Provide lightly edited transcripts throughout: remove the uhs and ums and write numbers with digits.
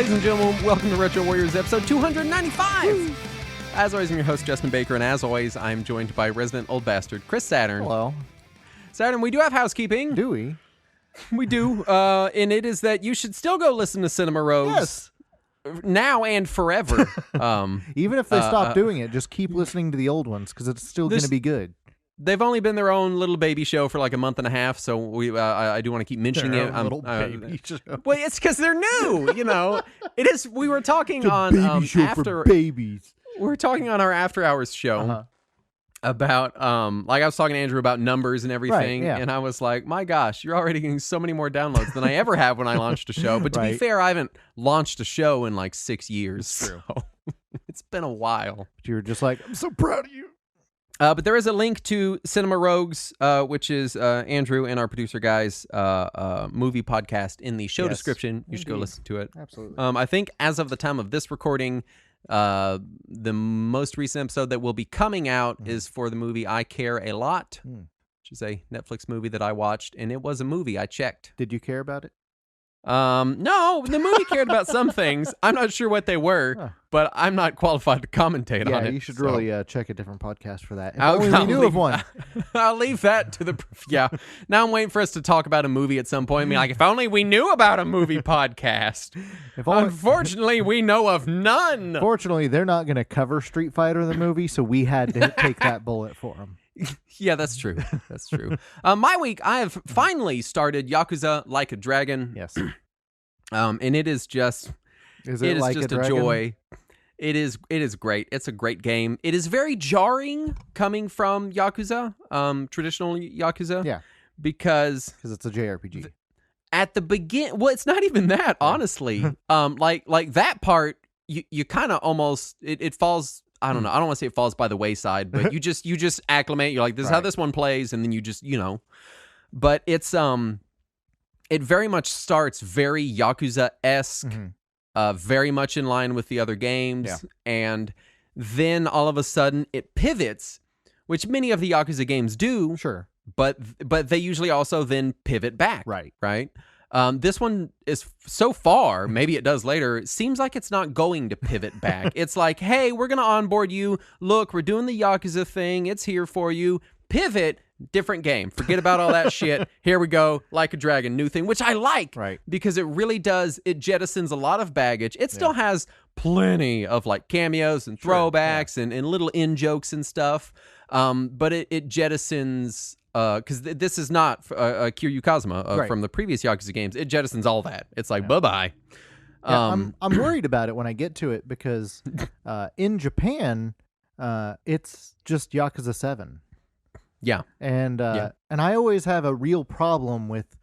Ladies and gentlemen, welcome to Retro Warriors episode 295. Woo. As always, I'm your host, Justin Baker, and as always, I'm joined by resident old bastard, Chris Saturn. Hello. Saturn, we do have housekeeping. Do we? We do, and it is that you should still go listen to Cinema Rogues. Yes. Now and forever. Even if they stop doing it, just keep listening to the old ones, because it's still going to be good. They've only been their own little baby show for like a month and a half, so we I do want to keep mentioning it. Little baby show. Well, it's because they're new, you know. It is. We were talking it's a on baby show after for babies. We were talking on our after hours show about like I was talking to Andrew about numbers and everything, right, yeah. and I was like, my gosh, you're already getting so many more downloads than I ever have when I launched a show. But to be fair, I haven't launched a show in like 6 years. That's true. So it's been a while. But you were just like, I'm so proud of you. But there is a link to Cinema Rogues, which is Andrew and our producer guy's movie podcast in the show description. You should go listen to it. Absolutely. I think as of the time of this recording, the most recent episode that will be coming out is for the movie I Care a Lot, which is a Netflix movie that I watched, and it was a movie. I checked. Did you care about it? No, the movie cared about some things. I'm not sure what they were, but I'm not qualified to commentate on it. Yeah, you should really check a different podcast for that. If I'll only we knew of one. I'll leave that to the... Yeah. Now I'm waiting for us to talk about a movie at some point. I mean, like, if only we knew about a movie podcast. Unfortunately, we know of none. Fortunately, they're not going to cover Street Fighter the movie, so we had to take that bullet for them. Yeah, that's true. That's true. My week, I have finally started Yakuza Like a Dragon. Yes. And it is just... Is it like just a joy. It is great. It's a great game. It is very jarring coming from Yakuza, traditional Yakuza. Yeah. Because it's a JRPG. At the begin, well, it's not even that, honestly. Like that part, you kind of almost it falls. I don't know. I don't want to say it falls by the wayside, but you just acclimate. You're like, this is how this one plays, and then you just But it's it very much starts very Yakuza-esque. Very much in line with the other games, and then all of a sudden it pivots, which many of the Yakuza games do. Sure, but they usually also then pivot back. Right. This one is so far. Maybe it does later. It seems like it's not going to pivot back. It's like, hey, we're gonna onboard you. Look, we're doing the Yakuza thing. It's here for you. Pivot. Different game. Forget about all that shit. Here we go. Like a Dragon, new thing, which I like, because it really does. It jettisons a lot of baggage. It still has plenty of like cameos and throwbacks and little in jokes and stuff. But it jettisons because this is not Kiryu Kazuma from the previous Yakuza games. It jettisons all that. It's like bye bye. I'm worried about it when I get to it because in Japan, it's just Yakuza 7. Yeah, and I always have a real problem with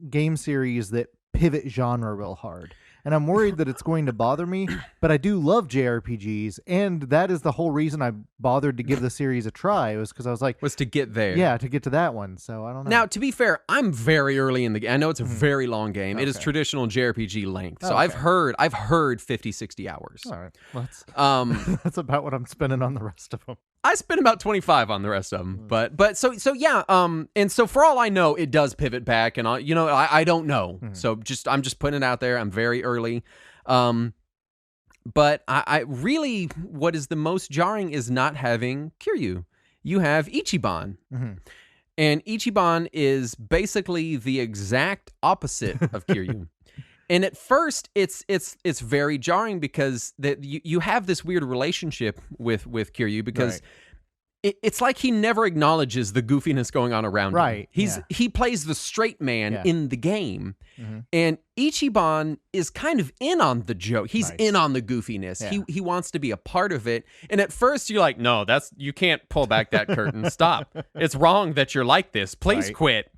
game series that pivot genre real hard, and I'm worried that it's going to bother me. But I do love JRPGs, and that is the whole reason I bothered to give the series a try. Was because I was like, to get there, to get to that one. So I don't know. Now, to be fair, I'm very early in the game. I know it's a very long game. It is traditional JRPG length, so I've heard 50, 60 hours. All right, that's about what I'm spending on the rest of them. I spent about 25 on the rest of them, but so yeah, and so for all I know, it does pivot back, and I don't know, so I'm just putting it out there. I'm very early, but I really what is the most jarring is not having Kiryu. You have Ichiban, and Ichiban is basically the exact opposite of Kiryu. And at first, it's very jarring because you have this weird relationship with Kiryu because it's like he never acknowledges the goofiness going on around him. He plays the straight man in the game, and Ichiban is kind of in on the joke. He's in on the goofiness. He wants to be a part of it. And at first, you're like, no, you can't pull back that curtain. Stop. It's wrong that you're like this. Please quit.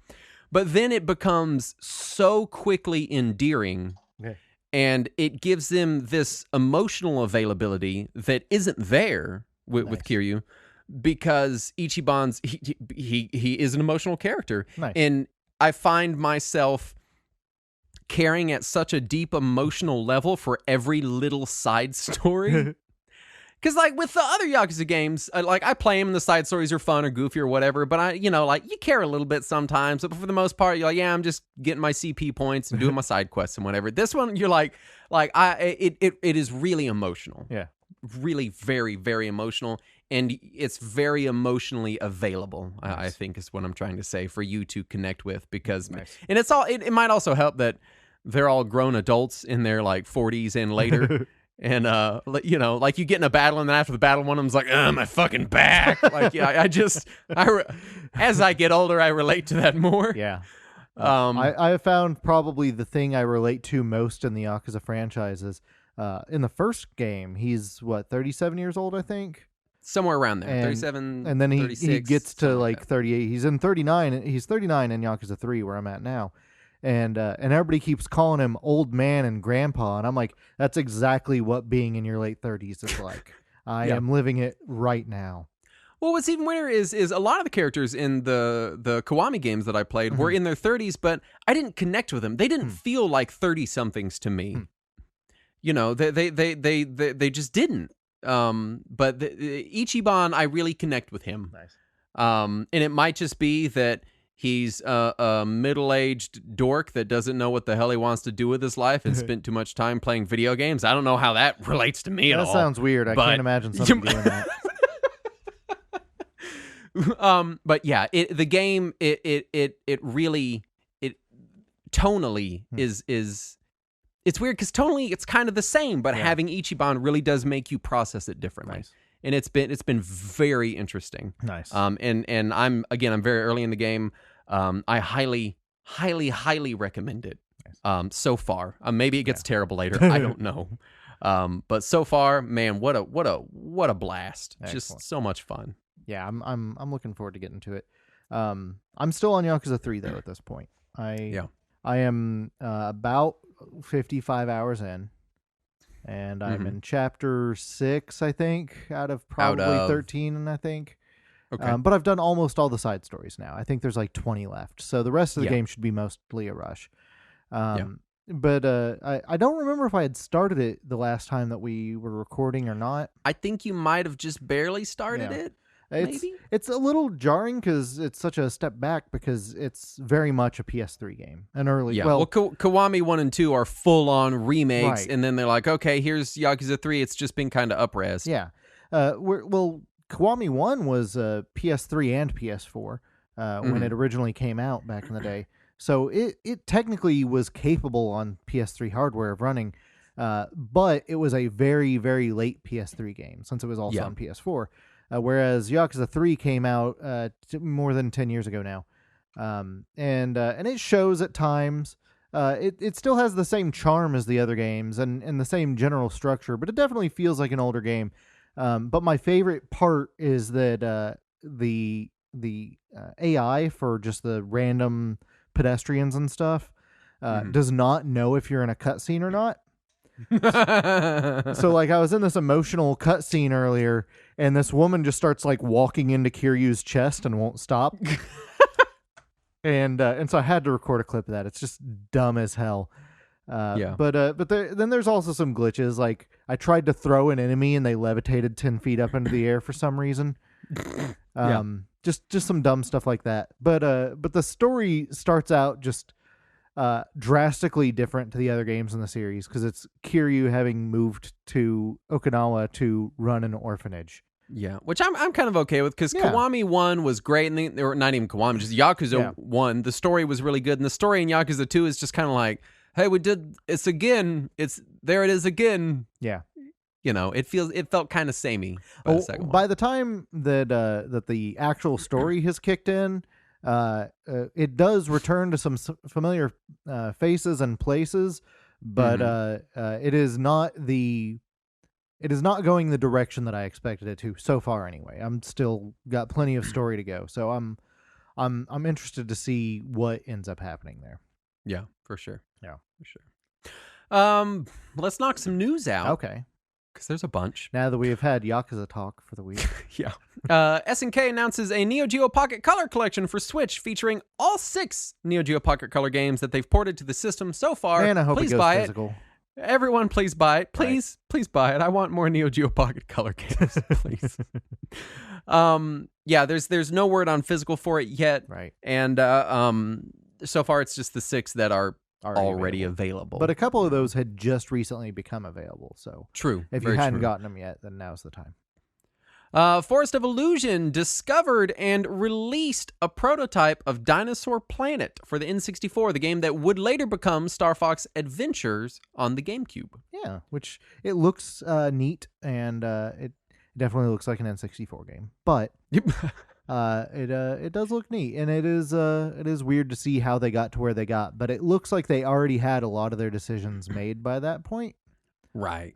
But then it becomes so quickly endearing, and it gives them this emotional availability that isn't there with Kiryu, because Ichiban's he is an emotional character, and I find myself caring at such a deep emotional level for every little side story. Because, like, with the other Yakuza games, like, I play them and the side stories are fun or goofy or whatever, but like, you care a little bit sometimes. But for the most part, you're like, yeah, I'm just getting my CP points and doing my side quests and whatever. This one, you're like, it is really emotional. Yeah. Really very, very emotional. And it's very emotionally available, Nice. I think is what I'm trying to say, for you to connect with. Because, Nice. and it might also help that they're all grown adults in their, like, 40s and later. And, like you get in a battle, and then after the battle, one of them's like, my fucking back. Like, yeah, as I get older, I relate to that more. Yeah. I have found probably the thing I relate to most in the Yakuza franchise is in the first game, he's, 37 years old, I think? Somewhere around there. And, 37, and then he 36, gets to, like, that. 38. He's in 39. He's 39 in Yakuza 3, where I'm at now. And everybody keeps calling him old man and grandpa, and I'm like, that's exactly what being in your late 30s is like. I am living it right now. Well, what's even weirder is a lot of the characters in the Kiwami games that I played were in their 30s, but I didn't connect with them. They didn't feel like 30-somethings to me. You know, they just didn't. But Ichiban, I really connect with him. Nice. And it might just be that he's a middle-aged dork that doesn't know what the hell he wants to do with his life and spent too much time playing video games. I don't know how that relates to me at all. That sounds weird. I can't imagine somebody doing that. But yeah, the game it really tonally is it's weird because tonally it's kind of the same, but having Ichiban really does make you process it differently. Nice. And it's been very interesting. Nice. And I'm very early in the game. I highly recommend it. Nice. So far. Maybe it gets terrible later. I don't know. But so far, man, what a blast. Excellent. Just so much fun. Yeah, I'm looking forward to getting to it. I'm still on Yakuza 3 though at this point. I am about 55 hours in. And I'm in chapter 6, I think, out of probably 13, I think. Okay. But I've done almost all the side stories now. I think there's like 20 left. So the rest of the game should be mostly a rush. But I don't remember if I had started it the last time that we were recording or not. I think you might have just barely started it. Maybe? It's a little jarring because it's such a step back because it's very much a PS3 game. An early, well, Kiwami 1 and 2 are full-on remakes, Right. and then they're like, okay, here's Yakuza 3. It's just been kind of up-res. Yeah. Kiwami 1 was PS3 and PS4 when it originally came out back in the day. So it technically was capable on PS3 hardware of running, but it was a very, very late PS3 game since it was also on PS4. Whereas Yakuza 3 came out more than 10 years ago now. And it shows at times. It still has the same charm as the other games and the same general structure, but it definitely feels like an older game. But my favorite part is that the AI for just the random pedestrians and stuff does not know if you're in a cutscene or not. So like I was in this emotional cutscene earlier, and this woman just starts like walking into Kiryu's chest and won't stop. And so I had to record a clip of that. It's just dumb as hell. But then there's also some glitches. Like I tried to throw an enemy and they levitated 10 feet up into the air for some reason. Just some dumb stuff like that. But the story starts out just drastically different to the other games in the series because it's Kiryu having moved to Okinawa to run an orphanage. Yeah, which I'm kind of okay with because Kiwami 1 was great, and or not even Kiwami, just Yakuza 1. The story was really good, and the story in Yakuza 2 is just kind of like, hey, we did it's again. It's there. It is again. Yeah. You know, it felt kind of samey by the second one. By the time that that the actual story has kicked in, it does return to some familiar faces and places, but it is not going the direction that I expected it to so far. Anyway, I'm still got plenty of story to go, so I'm interested to see what ends up happening there. Yeah, for sure. Yeah, for sure. Let's knock some news out. Okay. Because there's a bunch. Now that we have had Yakuza talk for the week. Yeah. SNK announces a Neo Geo Pocket Color collection for Switch featuring all 6 Neo Geo Pocket Color games that they've ported to the system so far. Man, I hope Please it goes buy physical. Everyone, please buy it. Please buy it. I want more Neo Geo Pocket Color games, please. Yeah, there's no word on physical for it yet. Right. And so far it's just the 6 that are already available. But a couple of those had just recently become available. So true. If you hadn't gotten them yet, then now's the time. Forest of Illusion discovered and released a prototype of Dinosaur Planet for the N64, the game that would later become Star Fox Adventures on the GameCube. Yeah, which it looks neat, and it definitely looks like an N64 game. But it does look neat, and it is weird to see how they got to where they got. But it looks like they already had a lot of their decisions made by that point. Right.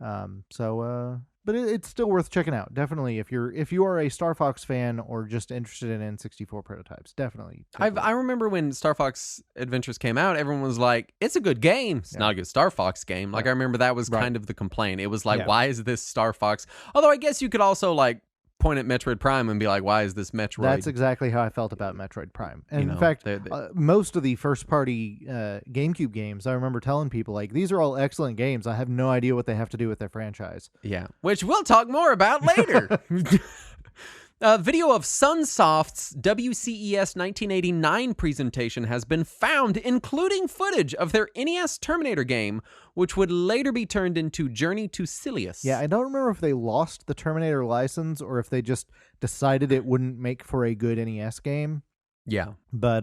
But it's still worth checking out. Definitely, if you are a Star Fox fan or just interested in N64 prototypes, definitely. I remember when Star Fox Adventures came out, everyone was like, "It's a good game. It's not a good Star Fox game." Like I remember that was kind of the complaint. It was like, "Why is this Star Fox?" Although I guess you could also like point at Metroid Prime and be like, "Why is this Metroid?" That's exactly how I felt about Metroid Prime. And in fact, most of the first-party GameCube games, I remember telling people, like, these are all excellent games. I have no idea what they have to do with their franchise. Yeah, which we'll talk more about later. Video of Sunsoft's WCES 1989 presentation has been found, including footage of their NES Terminator game, which would later be turned into Journey to Silius. Yeah, I don't remember if they lost the Terminator license or if they just decided it wouldn't make for a good NES game. Yeah. But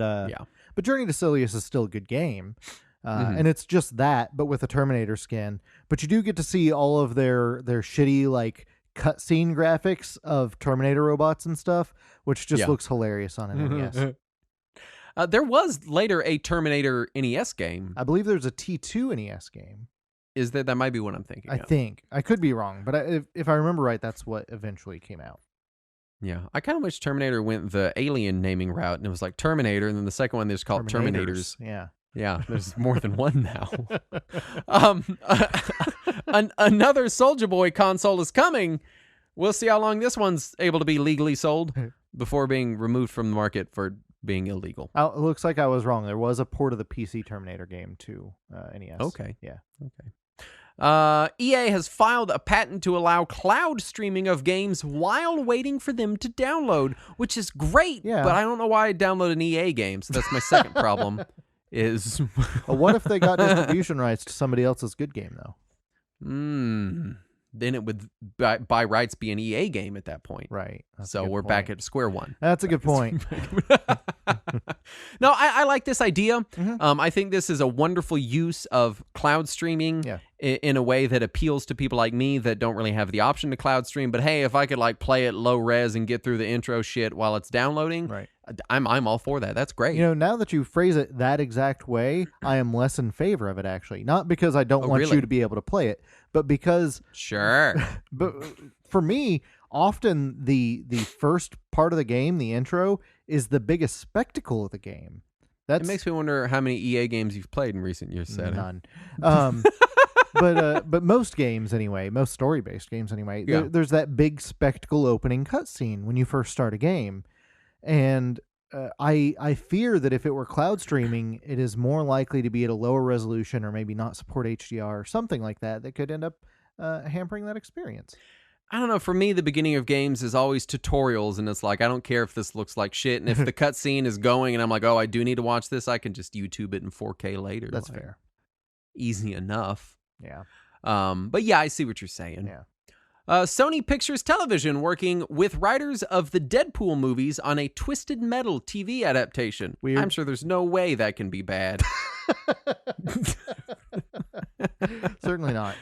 Journey to Silius is still a good game. And it's just that, but with a Terminator skin. But you do get to see all of their shitty, like, cutscene graphics of Terminator robots and stuff, which just looks hilarious on an NES. There was later a Terminator NES game. I believe there's a T2 NES game. Is that might be what I'm thinking? I think I could be wrong, but if I remember right, that's what eventually came out. Yeah, I kind of wish Terminator went the Alien naming route, and it was like Terminator, and then the second one they just called Terminators. Yeah, there's more than one now. Another Soulja Boy console is coming. We'll see how long this one's able to be legally sold before being removed from the market for being illegal. It looks like I was wrong. There was a port of the PC Terminator game to NES. Okay. Yeah. Okay. EA has filed a patent to allow cloud streaming of games while waiting for them to download, which is great. Yeah. But I don't know why I download an EA game, so that's my second problem. What if they got distribution rights to somebody else's good game, though? Then it would, by rights, be an EA game at that point. Right. So we're back at square one. That's a good point. No, I like this idea. I think this is a wonderful use of cloud streaming in a way that appeals to people like me that don't really have the option to cloud stream. But hey, if I could like play it low res and get through the intro shit while it's downloading, right. I'm all for that. That's great. You know, now that you phrase it that exact way, I am less in favor of it, actually. Not because I don't want you to be able to play it, but because... Sure. But for me, often the first part of the game, the intro, is the biggest spectacle of the game. It makes me wonder how many EA games you've played in recent years, Seth. None. But most games anyway, most story-based games anyway, there's that big spectacle opening cutscene when you first start a game. And I fear that if it were cloud streaming, it is more likely to be at a lower resolution or maybe not support HDR or something like that could end up hampering that experience. I don't know. For me, the beginning of games is always tutorials, and it's like, I don't care if this looks like shit. And if the cutscene is going and I'm like, oh, I do need to watch this, I can just YouTube it in 4K later. That's fair. Easy enough. Yeah. But yeah, I see what you're saying. Yeah. Sony Pictures Television working with writers of the Deadpool movies on a Twisted Metal TV adaptation. Weird. I'm sure there's no way that can be bad. Certainly not.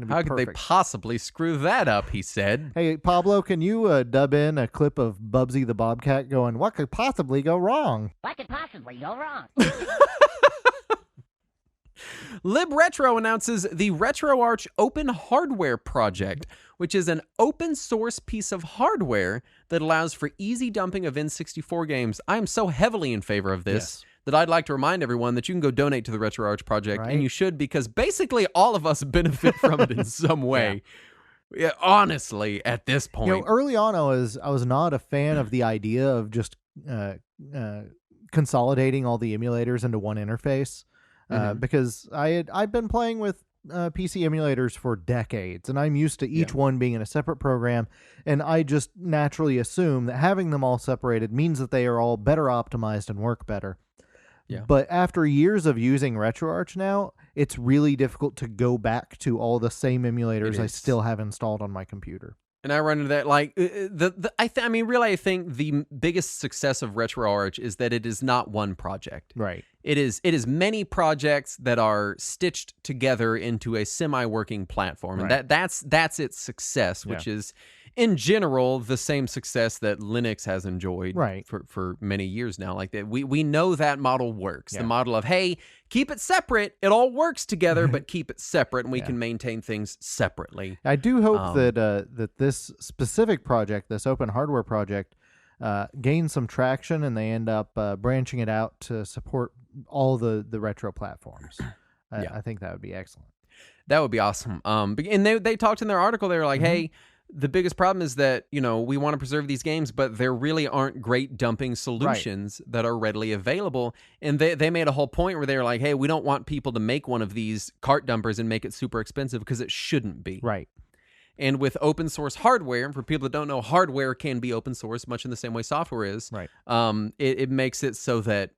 How could they possibly screw that up, he said. Hey, Pablo, can you dub in a clip of Bubsy the Bobcat going, what could possibly go wrong? What could possibly go wrong? LibRetro announces the RetroArch Open Hardware Project, which is an open source piece of hardware that allows for easy dumping of N64 games. I am so heavily in favor of this that I'd like to remind everyone that you can go donate to the RetroArch Project, and you should, because basically all of us benefit from it in some way. Yeah, honestly, at this point. You know, early on, I was not a fan of the idea of just consolidating all the emulators into one interface. Because I'd been playing with PC emulators for decades, and I'm used to each one being in a separate program, and I just naturally assume that having them all separated means that they are all better optimized and work better. Yeah. But after years of using RetroArch now, it's really difficult to go back to all the same emulators I still have installed on my computer. And I run into that, like, I think the biggest success of RetroArch is that it is not one project. Right. It is many projects that are stitched together into a semi-working platform. And that's its success, which is, in general, the same success that Linux has enjoyed for many years now. Like that, we know that model works. The model of, hey, keep it separate. It all works together, but keep it separate, and we can maintain things separately. I do hope that this specific project, this open hardware project, gains some traction, and they end up branching it out to support all the retro platforms. I think that would be excellent. That would be awesome. And they talked in their article. They were like, hey, the biggest problem is that, we want to preserve these games, but there really aren't great dumping solutions that are readily available. And they made a whole point where they were like, hey, we don't want people to make one of these cart dumpers and make it super expensive, because it shouldn't be. Right. And with open source hardware, and for people that don't know, hardware can be open source much in the same way software is. Right. It makes it so that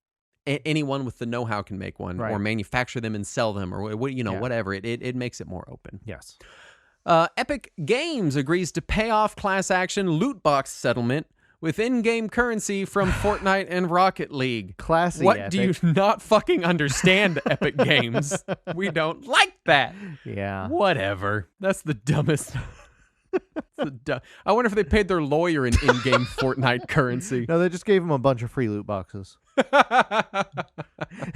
anyone with the know-how can make one, or manufacture them and sell them, or whatever. It makes it more open. Yes. Epic Games agrees to pay off class action loot box settlement with in-game currency from Fortnite and Rocket League. Classy. What Epic. do you not fucking understand, Epic Games? We don't like that. Yeah. Whatever. That's the dumbest. I wonder if they paid their lawyer in in-game Fortnite currency. No, they just gave him a bunch of free loot boxes.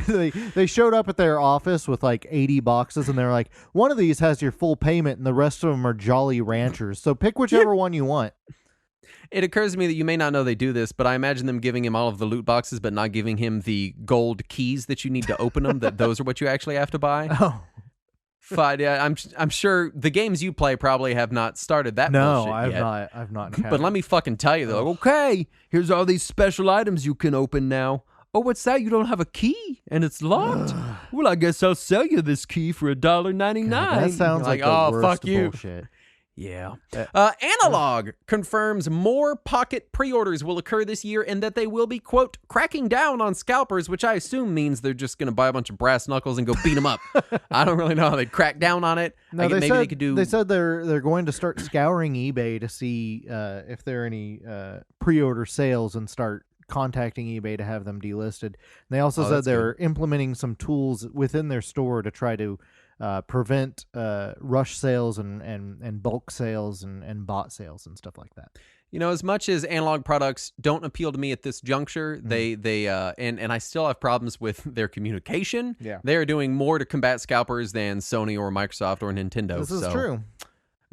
They showed up at their office with like 80 boxes, and they're like, one of these has your full payment, and the rest of them are Jolly Ranchers. So pick whichever one you want. It occurs to me that you may not know they do this, but I imagine them giving him all of the loot boxes, but not giving him the gold keys that you need to open them, that those are what you actually have to buy. Oh. But I'm sure the games you play probably have not started that bullshit yet. I've not. But let me fucking tell you, though. Okay, here's all these special items you can open now. Oh, what's that? You don't have a key and it's locked? Well, I guess I'll sell you this key for $1.99. That sounds like the worst fuck you. bullshit. Yeah. Analog confirms more Pocket pre-orders will occur this year, and that they will be, quote, cracking down on scalpers, which I assume means they're just going to buy a bunch of brass knuckles and go beat them up. I don't really know how they'd crack down on it. No, They could do. They said they're going to start scouring eBay to see if there are any pre-order sales, and start contacting eBay to have them delisted. And they also said they're implementing some tools within their store to try to prevent rush sales and bulk sales and bot sales and stuff like that. As much as analog products don't appeal to me at this juncture, they I still have problems with their communication. Yeah. They are doing more to combat scalpers than Sony or Microsoft or Nintendo. This is true.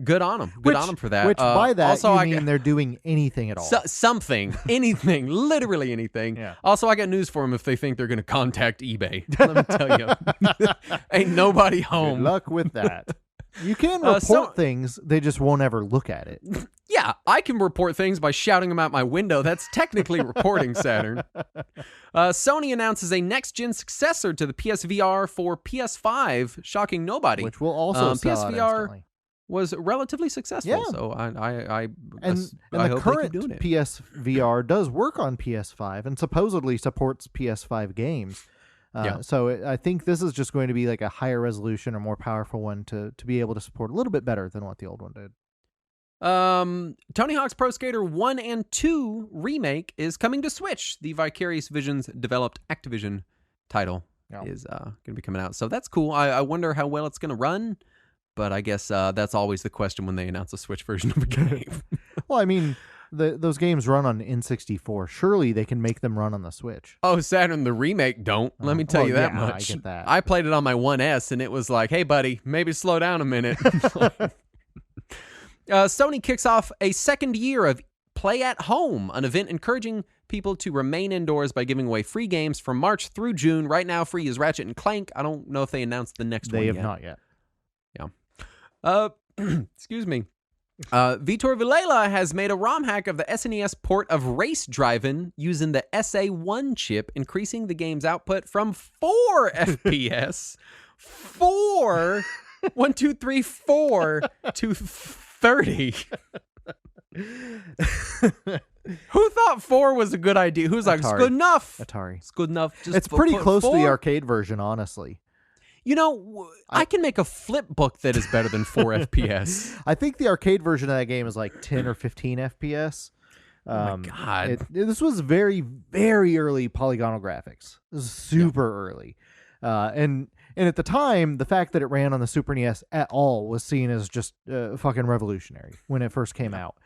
Good on them. Good on them for that. Which by that also, you mean they're doing anything at all. Something. Anything. Literally anything. Yeah. Also, I got news for them if they think they're going to contact eBay. Let me tell you. Ain't nobody home. Good luck with that. You can report things, they just won't ever look at it. Yeah, I can report things by shouting them out my window. That's technically reporting, Saturn. Sony announces a next-gen successor to the PSVR for PS5, shocking nobody. Which will also sell out PSVR instantly. Was relatively successful, so I the hope current they keep doing it. PSVR does work on PS5 and supposedly supports PS5 games. So I think this is just going to be like a higher resolution or more powerful one to be able to support a little bit better than what the old one did. Tony Hawk's Pro Skater 1 and 2 remake is coming to Switch. The Vicarious Visions developed Activision title is going to be coming out. So that's cool. I wonder how well it's going to run. But I guess that's always the question when they announce a Switch version of a game. Well, I mean, those games run on N64. Surely they can make them run on the Switch. Oh, Saturn, the remake don't. Let me tell you that much. I get that. I played it on my 1S, and it was like, hey, buddy, maybe slow down a minute. Sony kicks off a second year of Play at Home, an event encouraging people to remain indoors by giving away free games from March through June. Right now, free is Ratchet and Clank. I don't know if they announced the next one yet. They have not yet. Excuse me. Vitor Villela has made a ROM hack of the SNES port of Race Drivin' using the SA1 chip, increasing the game's output from 4 FPS 1, 2, 3, 4 to 30. Who thought 4 was a good idea? Who's like, it's Atari. good enough? Atari. It's good enough. Just It's pretty put close to the 4. arcade version, honestly. You know, I can make a flip book that is better than 4 FPS. I think the arcade version of that game is like 10 or 15 FPS. Oh my God. This was very, very early polygonal graphics. This was super early. And at the time, the fact that it ran on the Super NES at all was seen as just fucking revolutionary when it first came out.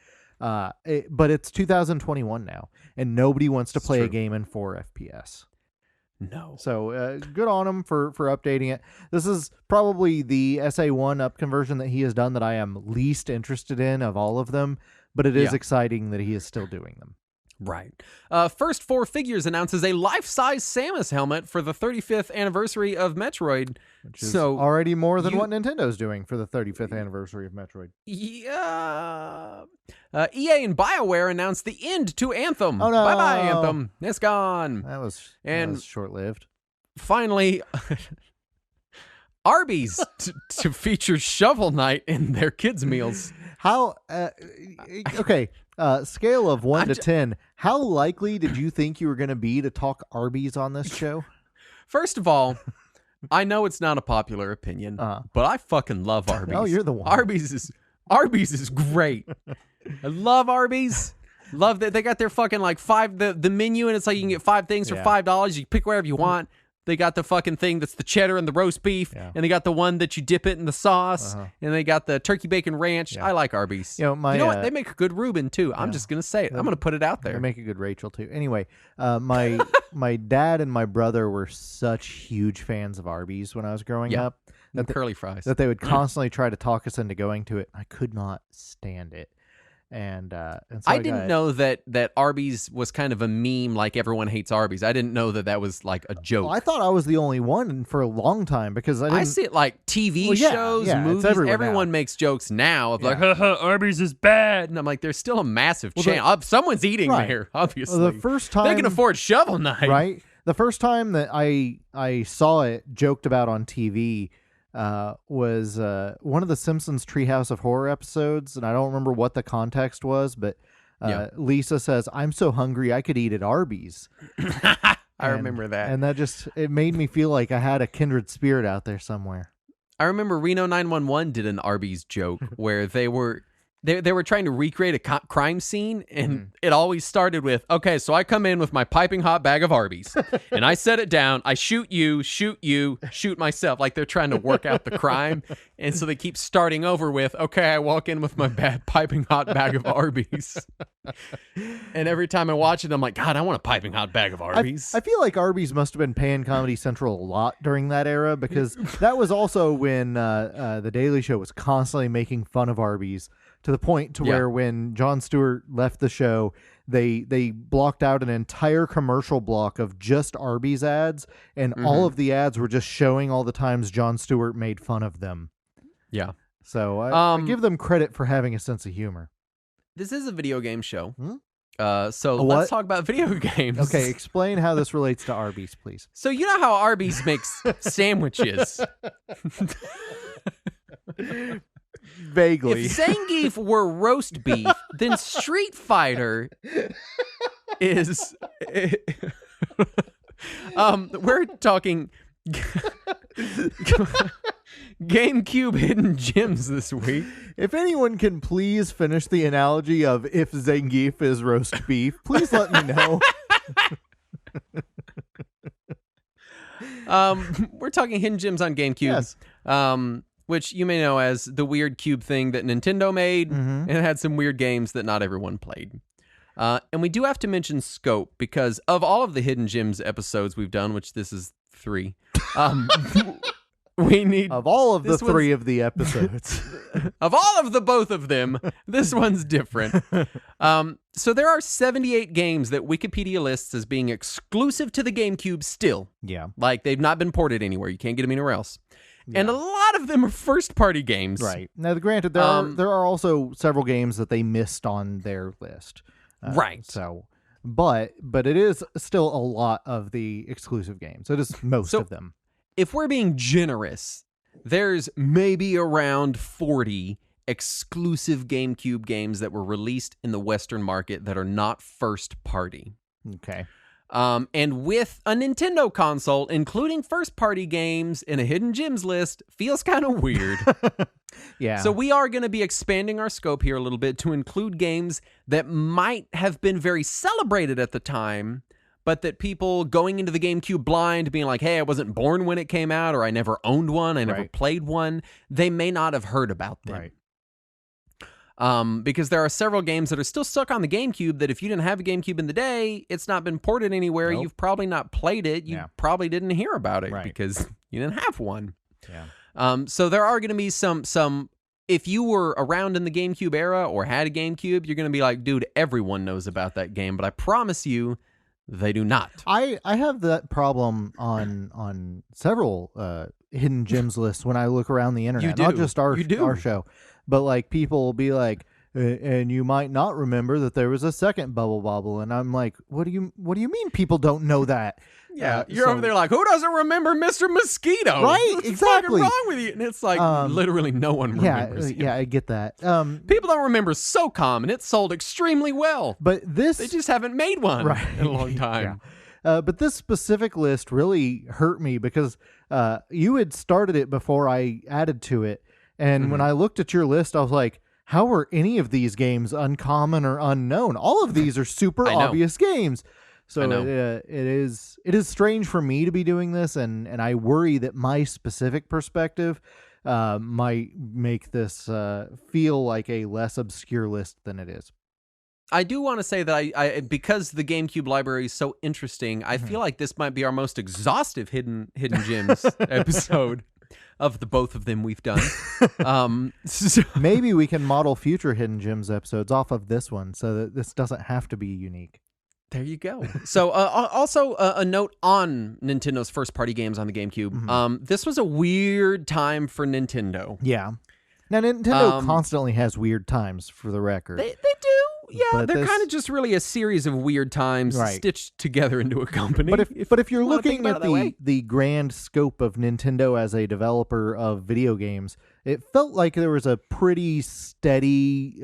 But it's 2021 now, and nobody wants to play a game in 4 FPS. No. So good on him for updating it. This is probably the SA1 up conversion that he has done that I am least interested in of all of them, but it is exciting that he is still doing them. Right. First 4 Figures announces a life-size Samus helmet for the 35th anniversary of Metroid. Which is already more than what Nintendo's doing for the 35th anniversary of Metroid. Yeah. EA and BioWare announced the end to Anthem. Oh, no. Bye-bye, Anthem. It's gone. That was short-lived. Finally, Arby's to feature Shovel Knight in their kids' meals. How? Okay. Scale of 1 to 10. How likely did you think you were going to be to talk Arby's on this show? First of all, I know it's not a popular opinion, but I fucking love Arby's. Oh, you're the one. Arby's is great. I love Arby's. Love that they got their fucking like the menu, and it's like you can get 5 things for $5. You pick whatever you want. They got the fucking thing that's the cheddar and the roast beef, and they got the one that you dip it in the sauce, and they got the turkey bacon ranch. I like Arby's. You know what? They make a good Reuben too. I'm just gonna say it. I'm gonna put it out there. They make a good Rachel too. Anyway, my dad and my brother were such huge fans of Arby's when I was growing up. Curly fries. That they would constantly try to talk us into going to it. I could not stand it. And so I didn't know that Arby's was kind of a meme, like everyone hates Arby's. I didn't know that was like a joke. Well, I thought I was the only one for a long time because I see it like TV shows, movies. Everyone makes jokes now of like, Arby's is bad. And I'm like, there's still a massive channel. Someone's eating there, obviously. Well, the first time they can afford Shovel Knight. Right? The first time that I saw it joked about on TV was one of the Simpsons Treehouse of Horror episodes, and I don't remember what the context was, but Lisa says, "I'm so hungry I could eat at Arby's." I remember that. And that it made me feel like I had a kindred spirit out there somewhere. I remember Reno 911 did an Arby's joke where they were trying to recreate a crime scene, and it always started with, okay, so I come in with my piping hot bag of Arby's, and I set it down, I shoot you, shoot myself, like they're trying to work out the crime, and so they keep starting over with, okay, I walk in with my piping hot bag of Arby's, and every time I watch it, I'm like, God, I want a piping hot bag of Arby's. I feel like Arby's must have been paying Comedy Central a lot during that era, because that was also when The Daily Show was constantly making fun of Arby's, to the point to where when Jon Stewart left the show, they blocked out an entire commercial block of just Arby's ads, and all of the ads were just showing all the times Jon Stewart made fun of them. Yeah. So I give them credit for having a sense of humor. This is a video game show. So let's talk about video games. Okay, explain how this relates to Arby's, please. So you know how Arby's makes sandwiches? Vaguely. If Zangief were roast beef, then Street Fighter is... we're talking GameCube hidden gems this week. If anyone can please finish the analogy of if Zangief is roast beef, please let me know. We're talking hidden gems on GameCube. Yes. Which you may know as the weird cube thing that Nintendo made, and it had some weird games that not everyone played. And we do have to mention scope, because of all of the Hidden Gems episodes we've done, which this is 3, we need... Of all of the 3 of the episodes. Of all of the both of them, this one's different. So there are 78 games that Wikipedia lists as being exclusive to the GameCube still. Yeah. Like, they've not been ported anywhere. You can't get them anywhere else. Yeah. And a lot of them are first-party games. Right. Now, granted, there are also several games that they missed on their list. Right. So, but it is still a lot of the exclusive games. It is most of them. If we're being generous, there's maybe around 40 exclusive GameCube games that were released in the Western market that are not first party. Okay. And with a Nintendo console, including first-party games in a hidden gems list, feels kind of weird. Yeah. So we are going to be expanding our scope here a little bit to include games that might have been very celebrated at the time, but that people going into the GameCube blind, being like, hey, I wasn't born when it came out, or I never owned one, I never played one, they may not have heard about them. Right. Because there are several games that are still stuck on the GameCube that if you didn't have a GameCube in the day, it's not been ported anywhere. Nope. You've probably not played it. You probably didn't hear about it because you didn't have one. Yeah. So there are going to be some. If you were around in the GameCube era or had a GameCube, you're going to be like, dude, everyone knows about that game. But I promise you, they do not. I have that problem on several hidden gems lists when I look around the internet. Not just our show. But like people will be like, and you might not remember that there was a second Bubble Bobble, and I'm like, what do you mean people don't know that? Yeah, you're over there like, who doesn't remember Mr. Mosquito? Right, What's exactly. fucking wrong with you? And it's like literally no one remembers. Yeah, I get that. People don't remember SOCOM, and it sold extremely well. But they just haven't made one in a long time. Yeah. But this specific list really hurt me because you had started it before I added to it. And when I looked at your list, I was like, how are any of these games uncommon or unknown? All of these are super obvious games. So it is strange for me to be doing this, and I worry that my specific perspective might make this feel like a less obscure list than it is. I do want to say that I because the GameCube library is so interesting, I feel like this might be our most exhaustive hidden gems episode of the both of them we've done. So maybe we can model future hidden gems episodes off of this one so that this doesn't have to be unique. There you go. So also a note on Nintendo's first party games on the GameCube. This was a weird time for Nintendo. Yeah. Now Nintendo constantly has weird times, for the record. They do. Yeah, but they're kind of just really a series of weird times stitched together into a company. But if you're looking at the grand scope of Nintendo as a developer of video games, it felt like there was a pretty steady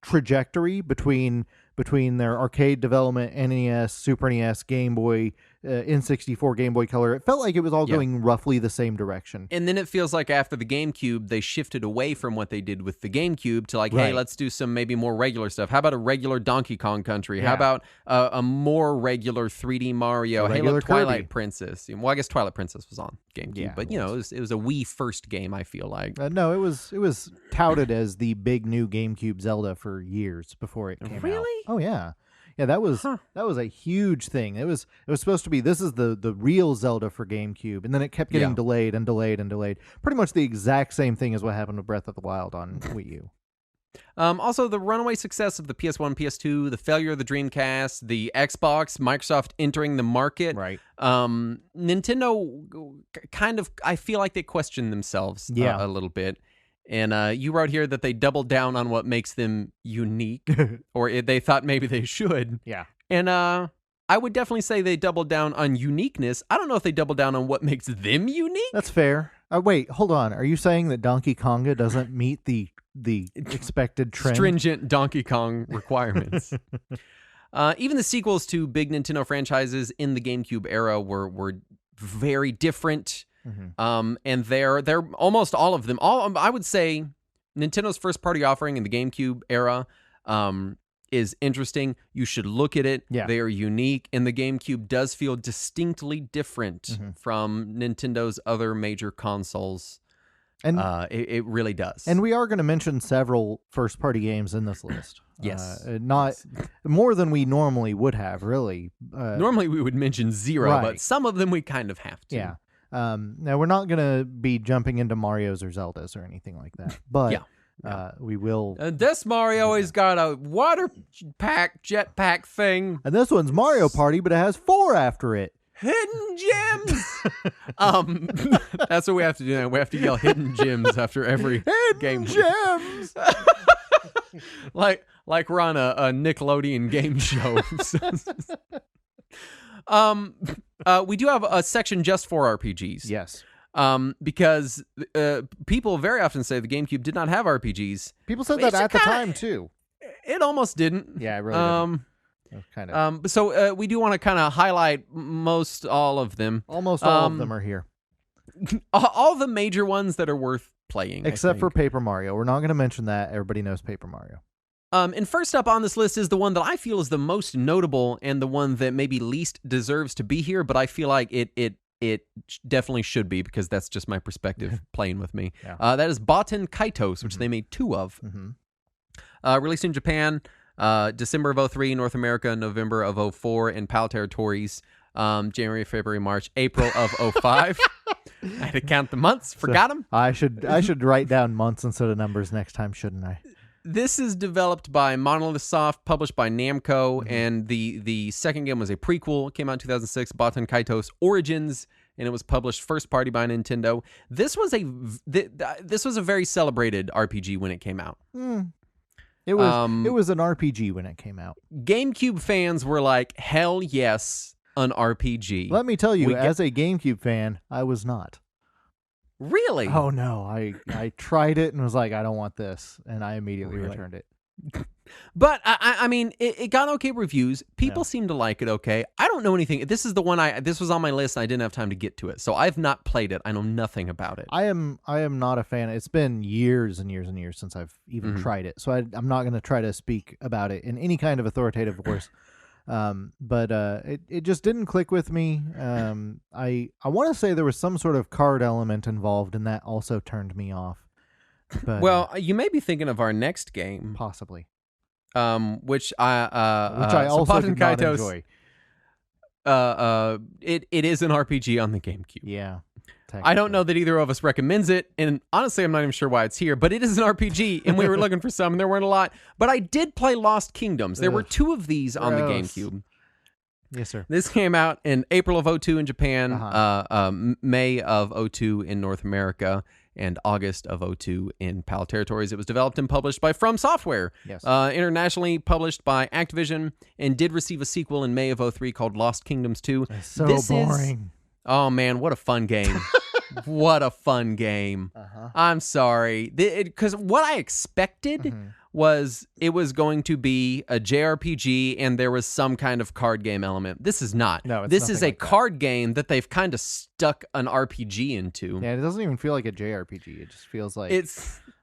trajectory between their arcade development, NES, Super NES, Game Boy, N64, Game Boy Color. It felt like it was all going roughly the same direction. And then it feels like after the GameCube, they shifted away from what they did with the GameCube to like, hey, let's do some maybe more regular stuff. How about a regular Donkey Kong Country? How about a more regular 3D Mario? Hey, look, Twilight Princess. Well, I guess Twilight Princess was on GameCube, but it was a Wii first game, I feel like. No, it was touted as the big new GameCube Zelda for years before it came out. Really? Oh, yeah. Yeah, that was a huge thing. It was supposed to be, this is the real Zelda for GameCube, and then it kept getting delayed and delayed and delayed. Pretty much the exact same thing as what happened with Breath of the Wild on Wii U. Also, the runaway success of the PS1, PS2, the failure of the Dreamcast, the Xbox, Microsoft entering the market. Right. Nintendo kind of, I feel like they questioned themselves a little bit. And you wrote here that they doubled down on what makes them unique, or they thought maybe they should. Yeah. And I would definitely say they doubled down on uniqueness. I don't know if they doubled down on what makes them unique. That's fair. Wait, hold on. Are you saying that Donkey Konga doesn't meet the expected trend? Stringent Donkey Kong requirements. Even the sequels to big Nintendo franchises in the GameCube era were very different. And they're almost all of them. I would say Nintendo's first party offering in the GameCube era is interesting. You should look at it. Yeah. They are unique, and the GameCube does feel distinctly different from Nintendo's other major consoles. And it really does. And we are going to mention several first party games in this list. Yes. Not more than we normally would have, really. Normally we would mention zero, but some of them we kind of have to. Yeah. Now, we're not going to be jumping into Marios or Zeldas or anything like that, but we will. This Mario has got a jetpack thing. And this one's Mario Party, but it has 4 after it. Hidden gems. That's what we have to do now. We have to yell hidden gems after every game. Gems. like we're on a Nickelodeon game show. We do have a section just for RPGs. Yes. Because people very often say the GameCube did not have RPGs. People said Which that at the kinda- time too. It almost didn't. Yeah, it really didn't. Kind of. So we do want to kind of highlight all of them. Almost all of them are here, all the major ones that are worth playing, except for Paper Mario. We're not going to mention that. Everybody knows Paper Mario. And first up on this list is the one that I feel is the most notable and the one that maybe least deserves to be here, but I feel like it definitely should be because that's just my perspective playing with me. Yeah. That is Baten Kaitos, which they made 2 of. Released in Japan, December of 2003, North America, November of 2004, in PAL territories, January, February, March, April of 2005. I had to count the months. Forgot them. I should write down months instead of numbers next time, shouldn't I? This is developed by Monolith Soft, published by Namco, and the second game was a prequel. It came out in 2006, Baten Kaitos Origins, and it was published first party by Nintendo. This was a very celebrated RPG when it came out. It was an RPG when it came out. GameCube fans were like, hell yes, an RPG. Let me tell you, as a GameCube fan, I was not. Really? Oh no, I tried it and was like, I don't want this, and I immediately returned it. But I mean, it got okay reviews. People seem to like it. Okay, I don't know anything. This is the one this was on my list, and I didn't have time to get to it, so I've not played it. I know nothing about it. I am not a fan. It's been years and years and years since I've even tried it, so I'm not going to try to speak about it in any kind of authoritative voice. But it just didn't click with me. I want to say there was some sort of card element involved, and that also turned me off. But, well, you may be thinking of our next game, possibly. Which I also did not enjoy. It is an RPG on the GameCube. Yeah. I don't know that either of us recommends it, and honestly, I'm not even sure why it's here, but it is an RPG, and we were looking for some, and there weren't a lot. But I did play Lost Kingdoms. There were 2 of these on the GameCube. Yes, sir. This came out in April of 2002 in Japan, May of 2002 in North America, and August of 2002 in PAL territories. It was developed and published by From Software. Yes. Internationally published by Activision, and did receive a sequel in May of 2003 called Lost Kingdoms 2. It's so boring. Oh, man, what a fun game. What a fun game. I'm sorry. Because what I expected was it was going to be a JRPG and there was some kind of card game element. This is not. No, this is a card game that they've kind of stuck an RPG into. Yeah, it doesn't even feel like a JRPG. It just feels like...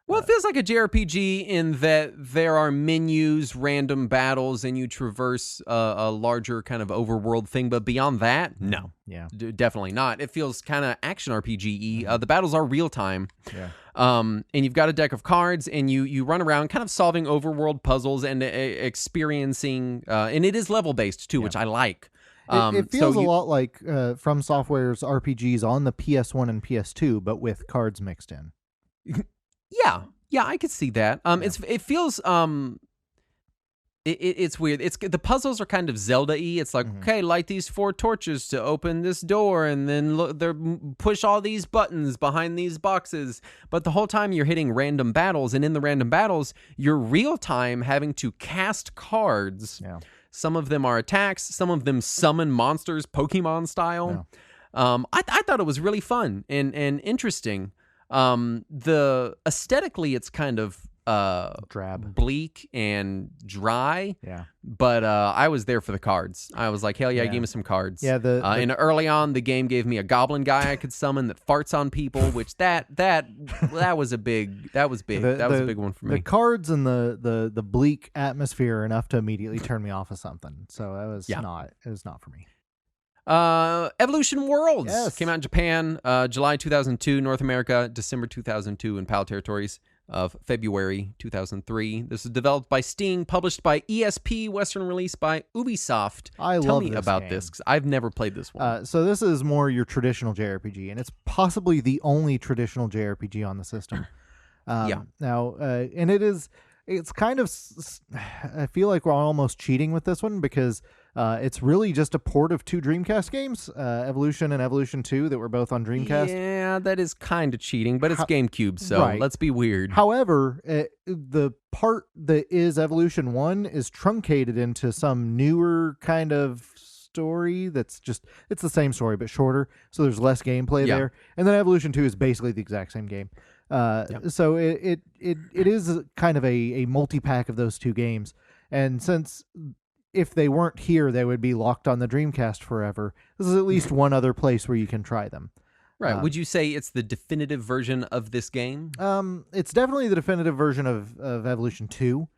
Well, it feels like a JRPG in that there are menus, random battles, and you traverse a larger kind of overworld thing. But beyond that, no. Yeah. Definitely not. It feels kind of action RPG-y. The battles are real time. Yeah. And you've got a deck of cards, and you run around kind of solving overworld puzzles and experiencing... and it is level-based, too, which I like. It feels a lot like From Software's RPGs on the PS1 and PS2, but with cards mixed in. Yeah, I could see that. It feels it's weird. The puzzles are kind of Zelda-y. It's like, okay, light these 4 torches to open this door, and then push all these buttons behind these boxes. But the whole time you're hitting random battles, and in the random battles, you're real time having to cast cards. Yeah. Some of them are attacks. Some of them summon monsters, Pokemon style. Yeah. I thought it was really fun and interesting. The aesthetically, it's kind of drab, bleak and dry. Yeah. But I was there for the cards. I was like, hell yeah, give me some cards. Yeah. And early on, the game gave me a goblin guy I could summon that farts on people, which that was a big that was big one for me. The cards and the bleak atmosphere are enough to immediately turn me off of something. So it was not for me. Evolution Worlds came out in Japan, July 2002, North America, December 2002 in PAL territories of February 2003. This is developed by Sting, published by ESP, Western release by Ubisoft. Tell me about this, because I've never played this one. So this is more your traditional JRPG, and it's possibly the only traditional JRPG on the system. Now, and it's kind of, I feel like we're almost cheating with this one, because it's really just a port of 2 Dreamcast games, Evolution and Evolution 2, that were both on Dreamcast. Yeah, that is kind of cheating, but it's GameCube, so let's be weird. However, the part that is Evolution 1 is truncated into some newer kind of story that's it's the same story but shorter, so there's less gameplay Yeah. there. And then Evolution 2 is basically the exact same game. So it is kind of a multi-pack of those two games. And since if they weren't here, they would be locked on the Dreamcast forever. This is at least one other place where you can try them. Right. Would you say it's the definitive version of this game? It's definitely the definitive version of Evolution 2.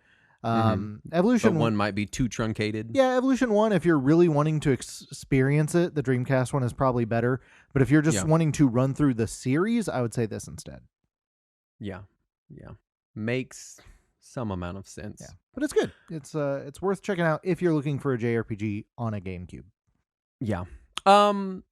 Evolution But one might be too truncated. Yeah, Evolution 1, if you're really wanting to experience it, the Dreamcast one is probably better. But if you're just wanting to run through the series, I would say this instead. Yeah. Makes some amount of sense. Yeah. But it's good. It's worth checking out if you're looking for a JRPG on a GameCube. Yeah.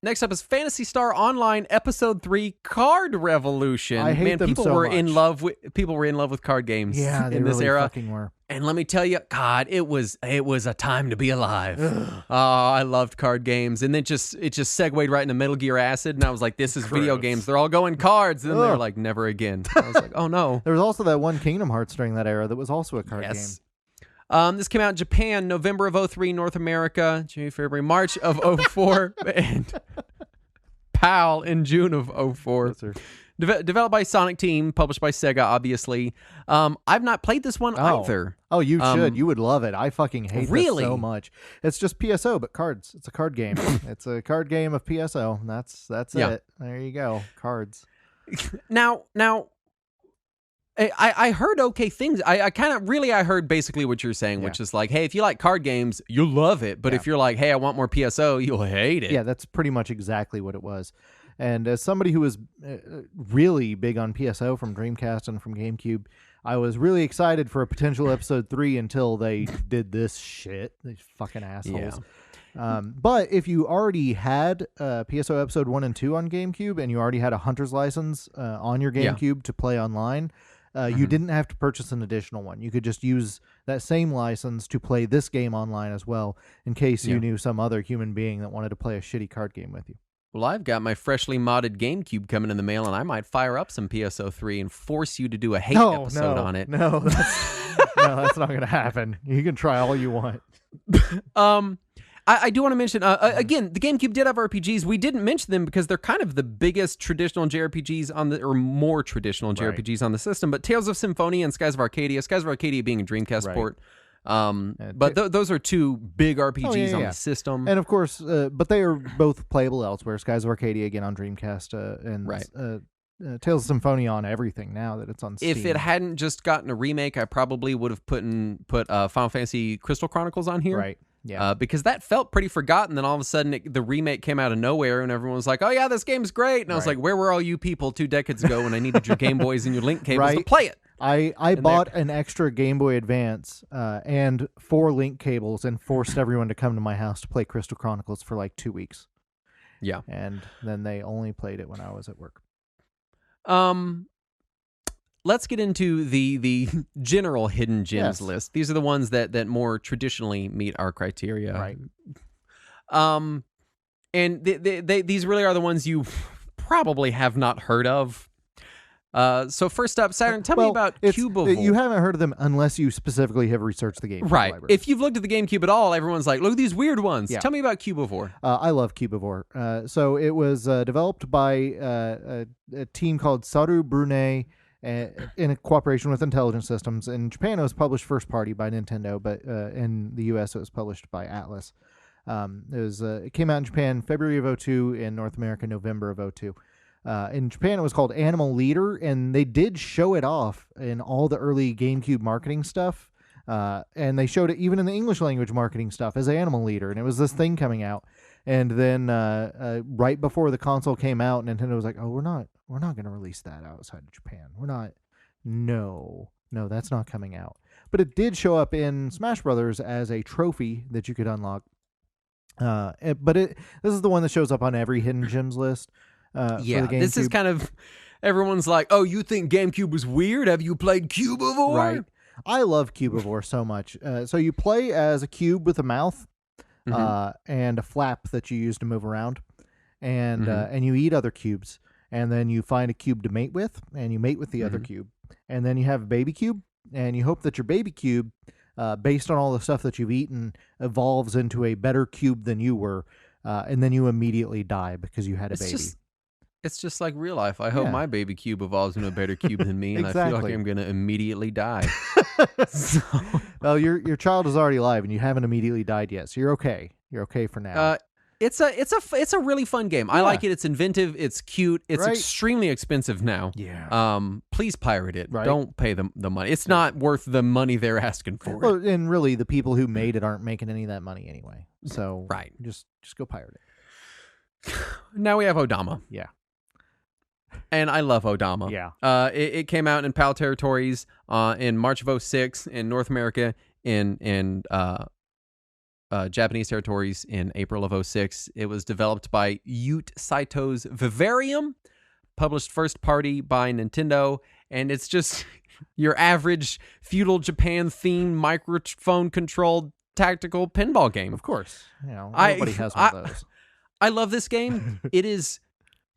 Next up is Phantasy Star Online Episode 3 Card Revolution. I hate them people so were much. in love with card games in this really era. Fucking were. And let me tell you, God, it was a time to be alive. Oh, I loved card games. And then it just segued right into Metal Gear Acid, and I was like, this is video games. They're all going cards. And then they're like, never again. I was like, oh no. There was also that one Kingdom Hearts during that era that was also a card game. This came out in Japan, November of 03, North America, January, February, March of 04, and PAL in June of 04. Yes, sir. Developed by Sonic Team, published by Sega, obviously. I've not played this one either. Oh, you should. You would love it. I fucking hate this so much. It's just PSO, but cards. It's a card game. It's a card game of PSO. That's it. There you go. Cards. Now, I heard okay things. I heard basically what you're saying, which is like, hey, if you like card games, you'll love it. But if you're like, hey, I want more PSO, you'll hate it. Yeah, that's pretty much exactly what it was. And as somebody who was really big on PSO from Dreamcast and from GameCube, I was really excited for a potential episode 3 until they did this shit. These fucking assholes. Yeah. But if you already had PSO episode 1 and 2 on GameCube and you already had a hunter's license on your GameCube to play online, you didn't have to purchase an additional one. You could just use that same license to play this game online as well, in case you knew some other human being that wanted to play a shitty card game with you. Well, I've got my freshly modded GameCube coming in the mail, and I might fire up some PSO3 and force you to do a hate episode on it. No, that's not going to happen. You can try all you want. I do want to mention, again, the GameCube did have RPGs. We didn't mention them because they're kind of the biggest traditional JRPGs or more traditional JRPGs on the system. But Tales of Symphonia and Skies of Arcadia being a Dreamcast port. But those are two big RPGs on the system. And of course, but they are both playable elsewhere. Skies of Arcadia again on Dreamcast, and Tales of Symphonia on everything now that it's on Steam. If it hadn't just gotten a remake, I probably would have put Final Fantasy Crystal Chronicles on here. Right. Yeah. Because that felt pretty forgotten. Then all of a sudden, the remake came out of nowhere, and everyone was like, "Oh yeah, this game's great." And I was like, "Where were all you people 2 decades ago when I needed your Game Boys and your Link cables to play it?" I bought an extra Game Boy Advance and 4 Link cables and forced everyone to come to my house to play Crystal Chronicles for like 2 weeks. Yeah. And then they only played it when I was at work. Let's get into the general hidden gems list. These are the ones that more traditionally meet our criteria. Right. And these really are the ones you probably have not heard of. So first up, Saturn, tell me about Cubivore. You haven't heard of them unless you specifically have researched the GameCube library. If you've looked at the GameCube at all, everyone's like, look at these weird ones. Yeah. Tell me about Cubivore. I love Cubivore. So it was developed by a team called Saru Brunei in a cooperation with Intelligent Systems. In Japan, it was published first party by Nintendo, but in the US, it was published by Atlas. It came out in Japan February of 2002, in North America November of 2002. In Japan, it was called Animal Leader, and they did show it off in all the early GameCube marketing stuff. And they showed it even in the English language marketing stuff as Animal Leader, and it was this thing coming out. And then right before the console came out, Nintendo was like, "Oh, we're not going to release that outside of Japan. We're not. No, that's not coming out." But it did show up in Smash Brothers as a trophy that you could unlock. This is the one that shows up on every hidden gems list. This is kind of, everyone's like, "Oh, you think GameCube was weird? Have you played Cubivore?" Right. I love Cubivore so much. So you play as a cube with a mouth and a flap that you use to move around, and you eat other cubes, and then you find a cube to mate with, and you mate with the other cube, and then you have a baby cube, and you hope that your baby cube based on all the stuff that you've eaten, evolves into a better cube than you were, and then you immediately die because you had a baby. It's just like real life. I hope my baby cube evolves into a better cube than me, and I feel like I'm going to immediately die. So. Well, your child is already alive, and you haven't immediately died yet, so you're okay. You're okay for now. It's a really fun game. I like it. It's inventive. It's cute. It's extremely expensive now. Yeah. Please pirate it. Right. Don't pay them the money. It's not worth the money they're asking for. Well, and really, the people who made it aren't making any of that money anyway. So just go pirate it. Now we have Odama. Yeah. And I love Odama. Yeah. It came out in PAL territories in March of 2006, in North America in Japanese territories in April of 2006. It was developed by Ute Saito's Vivarium, published first party by Nintendo, and it's just your average feudal Japan themed microphone controlled tactical pinball game. Of course. Nobody has one of those. I love this game. It is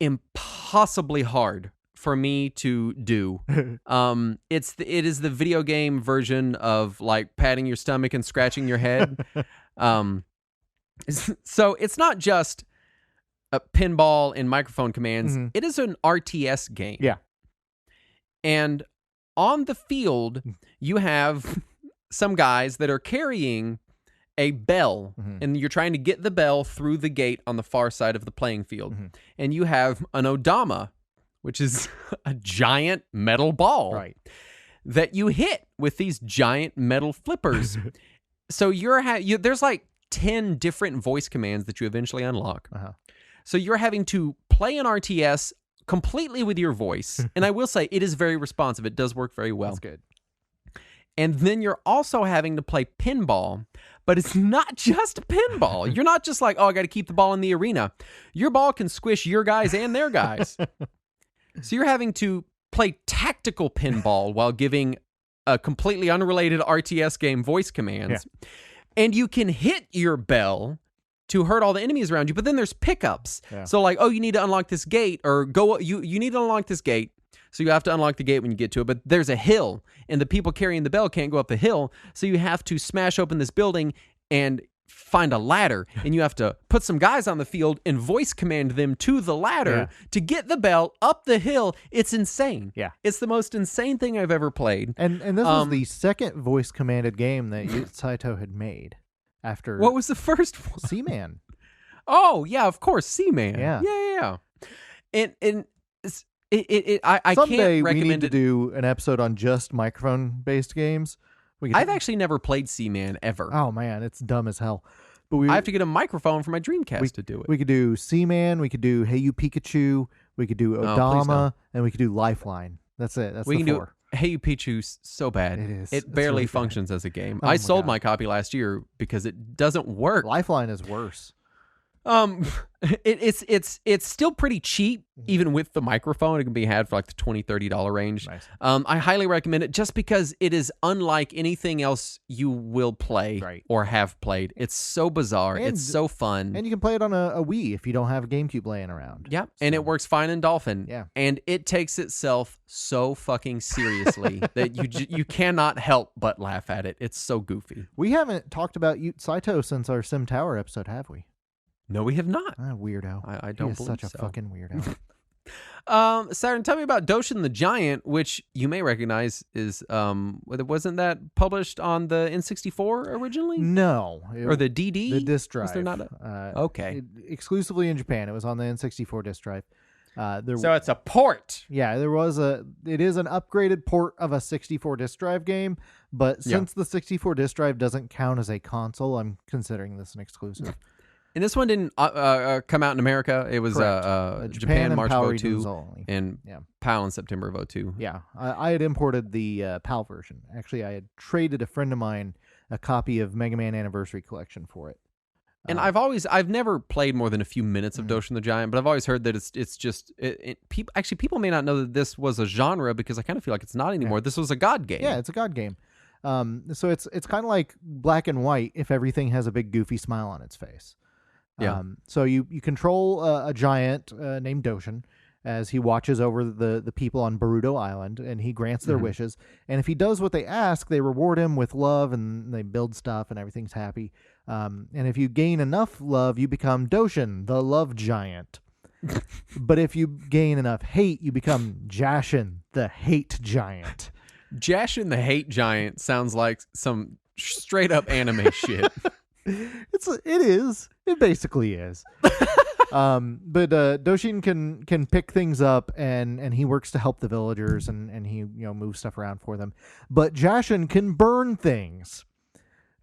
impossibly hard for me to do. It is the video game version of like patting your stomach and scratching your head. So it's not just a pinball and microphone commands. Mm-hmm. It is an RTS game. Yeah. And on the field, you have some guys that are carrying a bell, and you're trying to get the bell through the gate on the far side of the playing field. And you have an Odama, which is a giant metal ball that you hit with these giant metal flippers. So there's like 10 different voice commands that you eventually unlock. So you're having to play an RTS completely with your voice. And I will say it is very responsive. It does work very well. That's good. And then you're also having to play pinball, but it's not just pinball. You're not just like, oh, I got to keep the ball in the arena. Your ball can squish your guys and their guys. So you're having to play tactical pinball while giving a completely unrelated RTS game voice commands. Yeah. And you can hit your bell to hurt all the enemies around you, but then there's pickups. Yeah. So like, oh, you need to unlock this gate, or you need to unlock this gate. So you have to unlock the gate when you get to it, but there's a hill, and the people carrying the bell can't go up the hill, so you have to smash open this building and find a ladder, and you have to put some guys on the field and voice command them to the ladder to get the bell up the hill. It's insane. Yeah. It's the most insane thing I've ever played. And this was the second voice commanded game that Yu Saito had made after... What was the first one? Seaman. Oh, yeah, of course, Seaman. Yeah. Yeah. And I Someday can't recommend we need to do an episode on just microphone-based games. I've actually never played Seaman ever. Oh, man, it's dumb as hell. But I have to get a microphone for my Dreamcast to do it. We could do Seaman, we could do Hey You Pikachu, we could do Odama, and we could do Lifeline. That's it. That's the four. Do Hey You Pikachu so bad. It is. It barely really functions as a game. I sold my copy last year because it doesn't work. Lifeline is worse. It's still pretty cheap, even with the microphone. It can be had for like the $20-$30 range. Nice. I highly recommend it just because it is unlike anything else you will play or have played. It's so bizarre. It's so fun. And you can play it on a Wii if you don't have a GameCube laying around. Yeah, and it works fine in Dolphin. Yeah. And it takes itself so fucking seriously that you cannot help but laugh at it. It's so goofy. We haven't talked about Yu Saito since our Sim Tower episode, have we? No, we have not. Weirdo. I don't believe such a fucking weirdo. Saturn, tell me about Doshin the Giant, which you may recognize is wasn't that published on the N64 originally? No, or the DD, the disc drive. Was there not okay? Exclusively in Japan. It was on the N64 disc drive. So it's a port. Yeah, it is an upgraded port of a 64 disc drive game, but since the 64 disc drive doesn't count as a console, I'm considering this an exclusive. And this one didn't come out in America. It was Japan March of 2002 and PAL in September of 2002. Yeah, I had imported the PAL version. Actually, I had traded a friend of mine a copy of Mega Man Anniversary Collection for it. And I've never played more than a few minutes of Doshin the Giant, but I've always heard that it's just people may not know that this was a genre because I kind of feel like it's not anymore. This was a God game. Yeah, it's a God game. So it's kind of like Black and White if everything has a big goofy smile on its face. Yeah. So you control a giant named Doshin, as he watches over the people on Baruto Island, and he grants their wishes. And if he does what they ask, they reward him with love, and they build stuff, and everything's happy. And if you gain enough love, you become Doshin, the love giant. But if you gain enough hate, you become Jashin, the hate giant. Jashin, the hate giant sounds like some straight up anime shit. It basically is. But Doshin can pick things up, and he works to help the villagers, and he moves stuff around for them. But Jashin can burn things.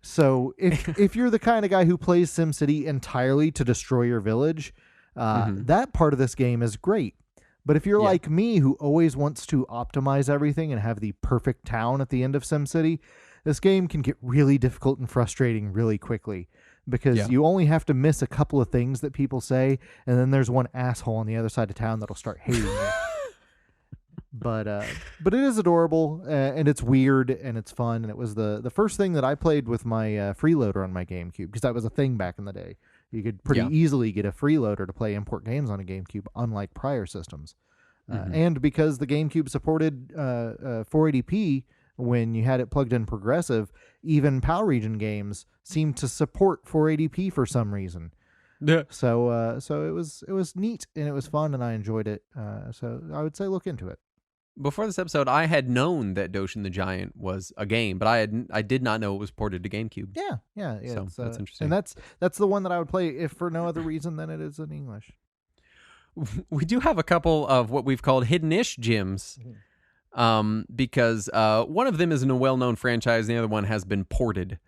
So if you're the kind of guy who plays SimCity entirely to destroy your village, that part of this game is great. But if you're like me, who always wants to optimize everything and have the perfect town at the end of SimCity, this game can get really difficult and frustrating really quickly, because you only have to miss a couple of things that people say, and then there's one asshole on the other side of town that'll start hating you. But it is adorable, and it's weird, and it's fun, and it was the first thing that I played with my freeloader on my GameCube, because that was a thing back in the day. You could pretty easily get a freeloader to play import games on a GameCube, unlike prior systems. And because the GameCube supported 480p when you had it plugged in progressive, even PAL region games seemed to support 480p for some reason. Yeah. So it was neat, and it was fun, and I enjoyed it. So I would say look into it. Before this episode, I had known that Doshin the Giant was a game, but I did not know it was ported to GameCube. Yeah. So that's interesting. And that's the one that I would play if for no other reason than it is in English. We do have a couple of what we've called hidden-ish gems, because one of them is in a well-known franchise, and the other one has been ported.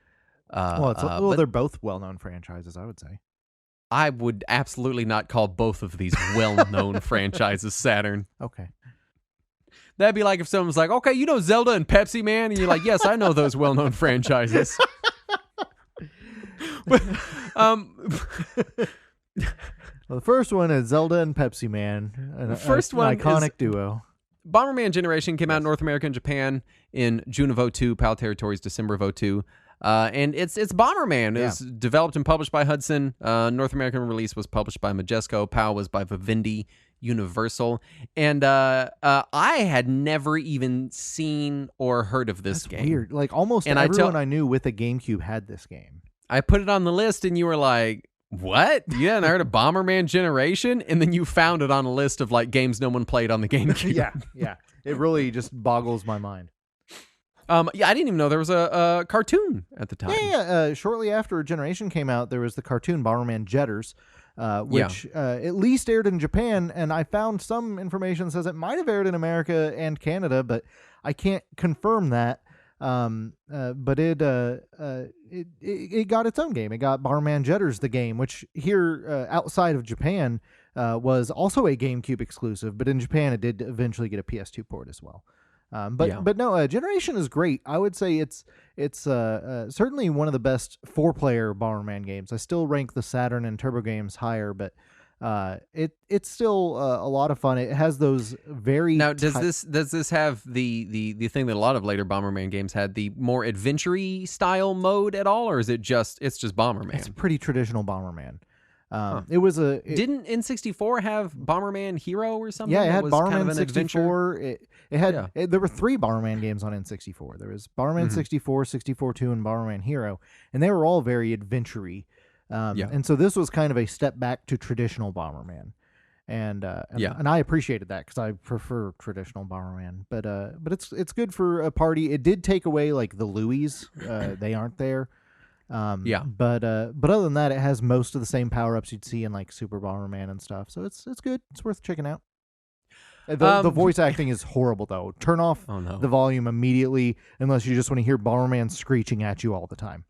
Well, they're both well-known franchises, I would say. I would absolutely not call both of these well-known franchises, Saturn. Okay. That'd be like if someone was like, okay, you know Zelda and Pepsi, man? And you're like, yes, I know those well-known franchises. Well, the first one is Zelda and Pepsi Man. The first one iconic duo. Bomberman Generation came out in North America and Japan in June of 2002, PAL territories December of 2002. And it's Bomberman. It was developed and published by Hudson. North American release was published by Majesco. PAL was by Vivendi Universal. And I had never even seen or heard of this game. Weird. Like almost everyone I knew with a GameCube had this game. I put it on the list, and you were like, what? You hadn't heard of Bomberman Generation? And then you found it on a list of like games no one played on the GameCube. Yeah. It really just boggles my mind. I didn't even know there was a cartoon at the time. Yeah. Shortly after Generation came out, there was the cartoon Bomberman Jetters, which at least aired in Japan, and I found some information that says it might have aired in America and Canada, but I can't confirm that. But it got its own game. It got Bomberman Jetters, the game, which here outside of Japan was also a GameCube exclusive, but in Japan it did eventually get a PS2 port as well. But no, Generation is great. I would say it's certainly one of the best 4-player Bomberman games. I still rank the Saturn and Turbo games higher, but it's still a lot of fun. It has those very does this have the thing that a lot of later Bomberman games had, the more adventure-y style mode at all, or is it's just Bomberman? It's a pretty traditional Bomberman. It was didn't N64 have Bomberman Hero or something? Yeah, it had Bomberman kind of 64. It had there were 3 Bomberman games on N64. There was Bomberman 64, 64-2, and Bomberman Hero, and they were all very adventure-y. And so this was kind of a step back to traditional Bomberman, and I appreciated that because I prefer traditional Bomberman. But it's good for a party. It did take away like the Louis, they aren't there. But other than that, it has most of the same power ups you'd see in like Super Bomberman and stuff. So it's good. It's worth checking out. The voice acting is horrible though. Turn off the volume immediately unless you just want to hear Bomberman screeching at you all the time.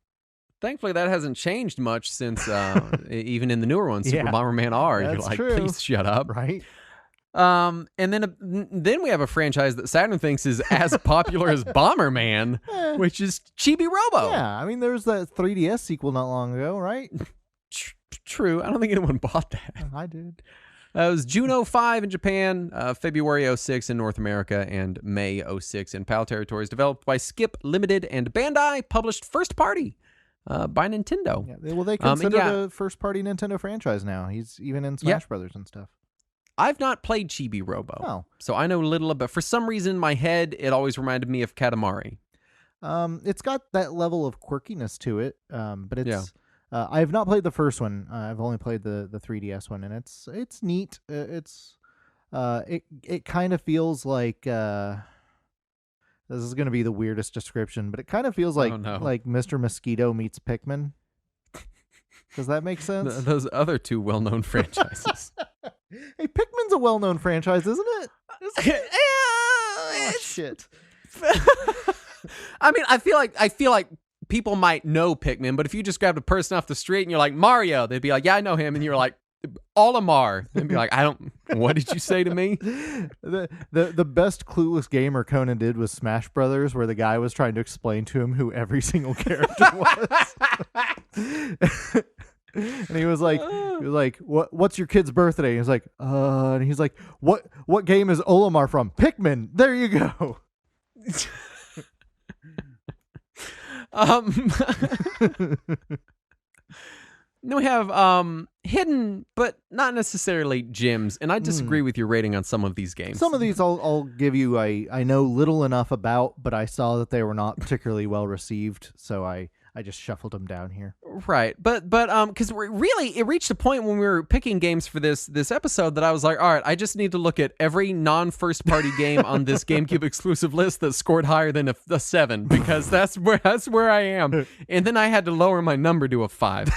Thankfully, that hasn't changed much since even in the newer ones, Super Bomberman R. You're like, true. Please shut up. Right. And then we have a franchise that Saturn thinks is as popular as Bomberman, which is Chibi Robo. Yeah, I mean, there was that 3DS sequel not long ago, right? True. I don't think anyone bought that. I did. It was June 2005 in Japan, February 2006 in North America, and May 2006 in PAL territories. Developed by Skip Limited and Bandai, published first party by Nintendo. Yeah, well, they consider the first party Nintendo franchise now. He's even in Smash Brothers and stuff. I've not played Chibi Robo. Oh. So I know little about. For some reason, in my head, it always reminded me of Katamari. It's got that level of quirkiness to it, but it's. Yeah. I have not played the first one. I've only played the 3DS one, and it's neat. It kind of feels like this is going to be the weirdest description, but it kind of feels like Mr. Mosquito meets Pikmin. Does that make sense? Those other two well-known franchises. Hey, Pikmin's a well-known franchise, isn't it? Oh, shit. I mean, I feel like people might know Pikmin, but if you just grabbed a person off the street and you're like, Mario, they'd be like, yeah, I know him. And you're like, Olimar. They'd be like, what did you say to me? The best clueless gamer Conan did was Smash Brothers, where the guy was trying to explain to him who every single character was. And he was like, what's your kid's birthday? And he's like, and he's like, what game is Olimar from? Pikmin. There you go. Then we have hidden, but not necessarily gems, and I disagree with your rating on some of these games. Some of these I'll give you. I know little enough about, but I saw that they were not particularly well received, so I just shuffled them down here. Right, but because really it reached a point when we were picking games for this episode that I was like, all right, I just need to look at every non-first party game on this GameCube exclusive list that scored higher than a 7, because that's where I am, and then I had to lower my number to a 5.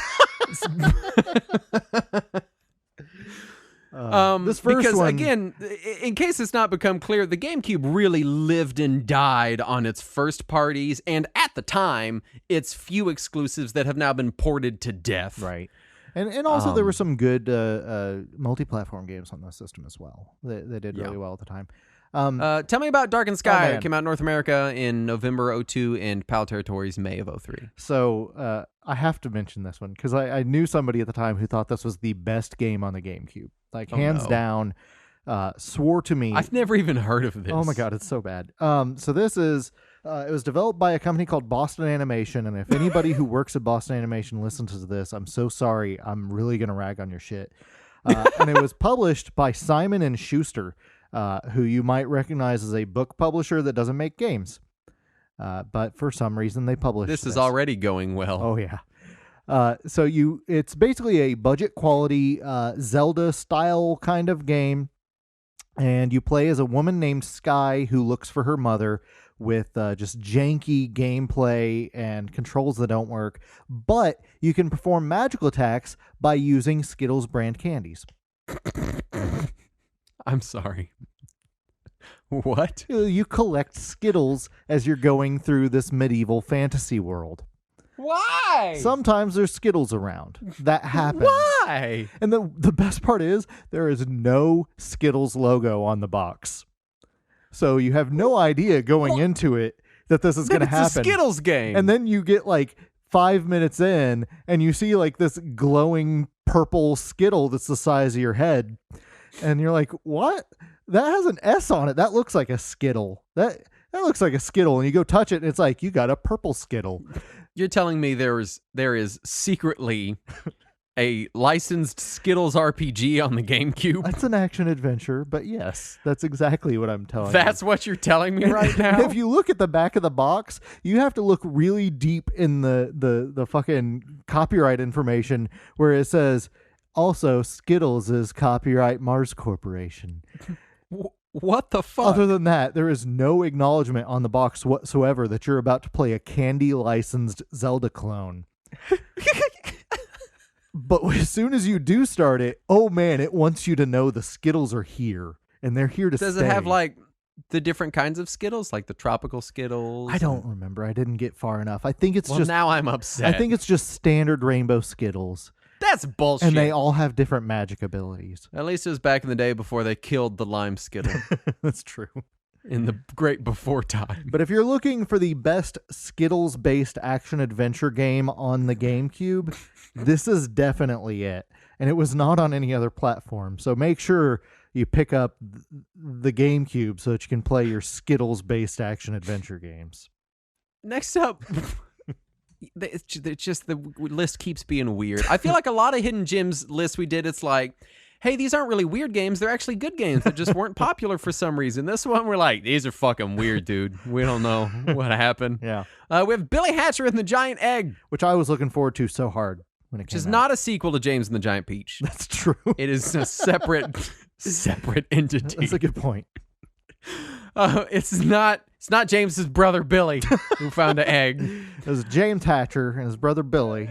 This first because one, again, in case it's not become clear, the GameCube really lived and died on its first parties, and at the time, its few exclusives that have now been ported to death. Right, and also there were some good multi-platform games on the system as well. They did really well at the time. Tell me about Darkened Sky. Man. It came out in North America in November 2002 and PAL Territories May of 2003. So I have to mention this one because I knew somebody at the time who thought this was the best game on the GameCube. Like, hands down, swore to me. I've never even heard of this. Oh my God, it's so bad. So this is, it was developed by a company called Boston Animation, and if anybody who works at Boston Animation listens to this, I'm so sorry. I'm really going to rag on your shit. And it was published by Simon & Schuster, who you might recognize as a book publisher that doesn't make games. But for some reason, they published this. Is already going well. Oh, yeah. So it's basically a budget quality Zelda style kind of game, and you play as a woman named Sky who looks for her mother with just janky gameplay and controls that don't work, but you can perform magical attacks by using Skittles brand candies. I'm sorry. What? You collect Skittles as you're going through this medieval fantasy world. Why? Sometimes there's Skittles around. That happens. Why? And the best part is there is no Skittles logo on the box. So you have no idea going into it that this is going to happen. It's a Skittles game. And then you get like 5 minutes in and you see like this glowing purple Skittle that's the size of your head. And you're like, what? That has an S on it. That looks like a Skittle. That looks like a Skittle. And you go touch it and it's like, you got a purple Skittle. You're telling me there is secretly a licensed Skittles RPG on the GameCube? That's an action adventure, but yes, that's exactly what I'm telling you. That's what you're telling me right now? If you look at the back of the box, you have to look really deep in the fucking copyright information where it says, also, Skittles is copyright Mars Corporation. What the fuck? Other than that, there is no acknowledgement on the box whatsoever that you're about to play a candy-licensed Zelda clone. But as soon as you do start it, oh man, it wants you to know the Skittles are here, and they're here to stay. Does it have, like, the different kinds of Skittles, like the tropical Skittles? I don't remember. I didn't get far enough. I think it's just... now I'm upset. I think it's just standard rainbow Skittles. That's bullshit. And they all have different magic abilities. At least it was back in the day before they killed the lime Skittle. That's true. In the great before time. But if you're looking for the best Skittles-based action-adventure game on the GameCube, this is definitely it. And it was not on any other platform. So make sure you pick up the GameCube so that you can play your Skittles-based action-adventure games. Next up... It's just the list keeps being weird. I feel like a lot of hidden gems lists we did, it's like, hey, these aren't really weird games. They're actually good games that just weren't popular for some reason. This one, we're like, these are fucking weird, dude. We don't know what happened. Yeah. We have Billy Hatcher and the Giant Egg, which I was looking forward to so hard when it which came is out. not a sequel to James and the Giant Peach. That's true. It is a separate entity. That's a good point. It's not James's brother Billy who found an egg. It was James Hatcher and his brother Billy.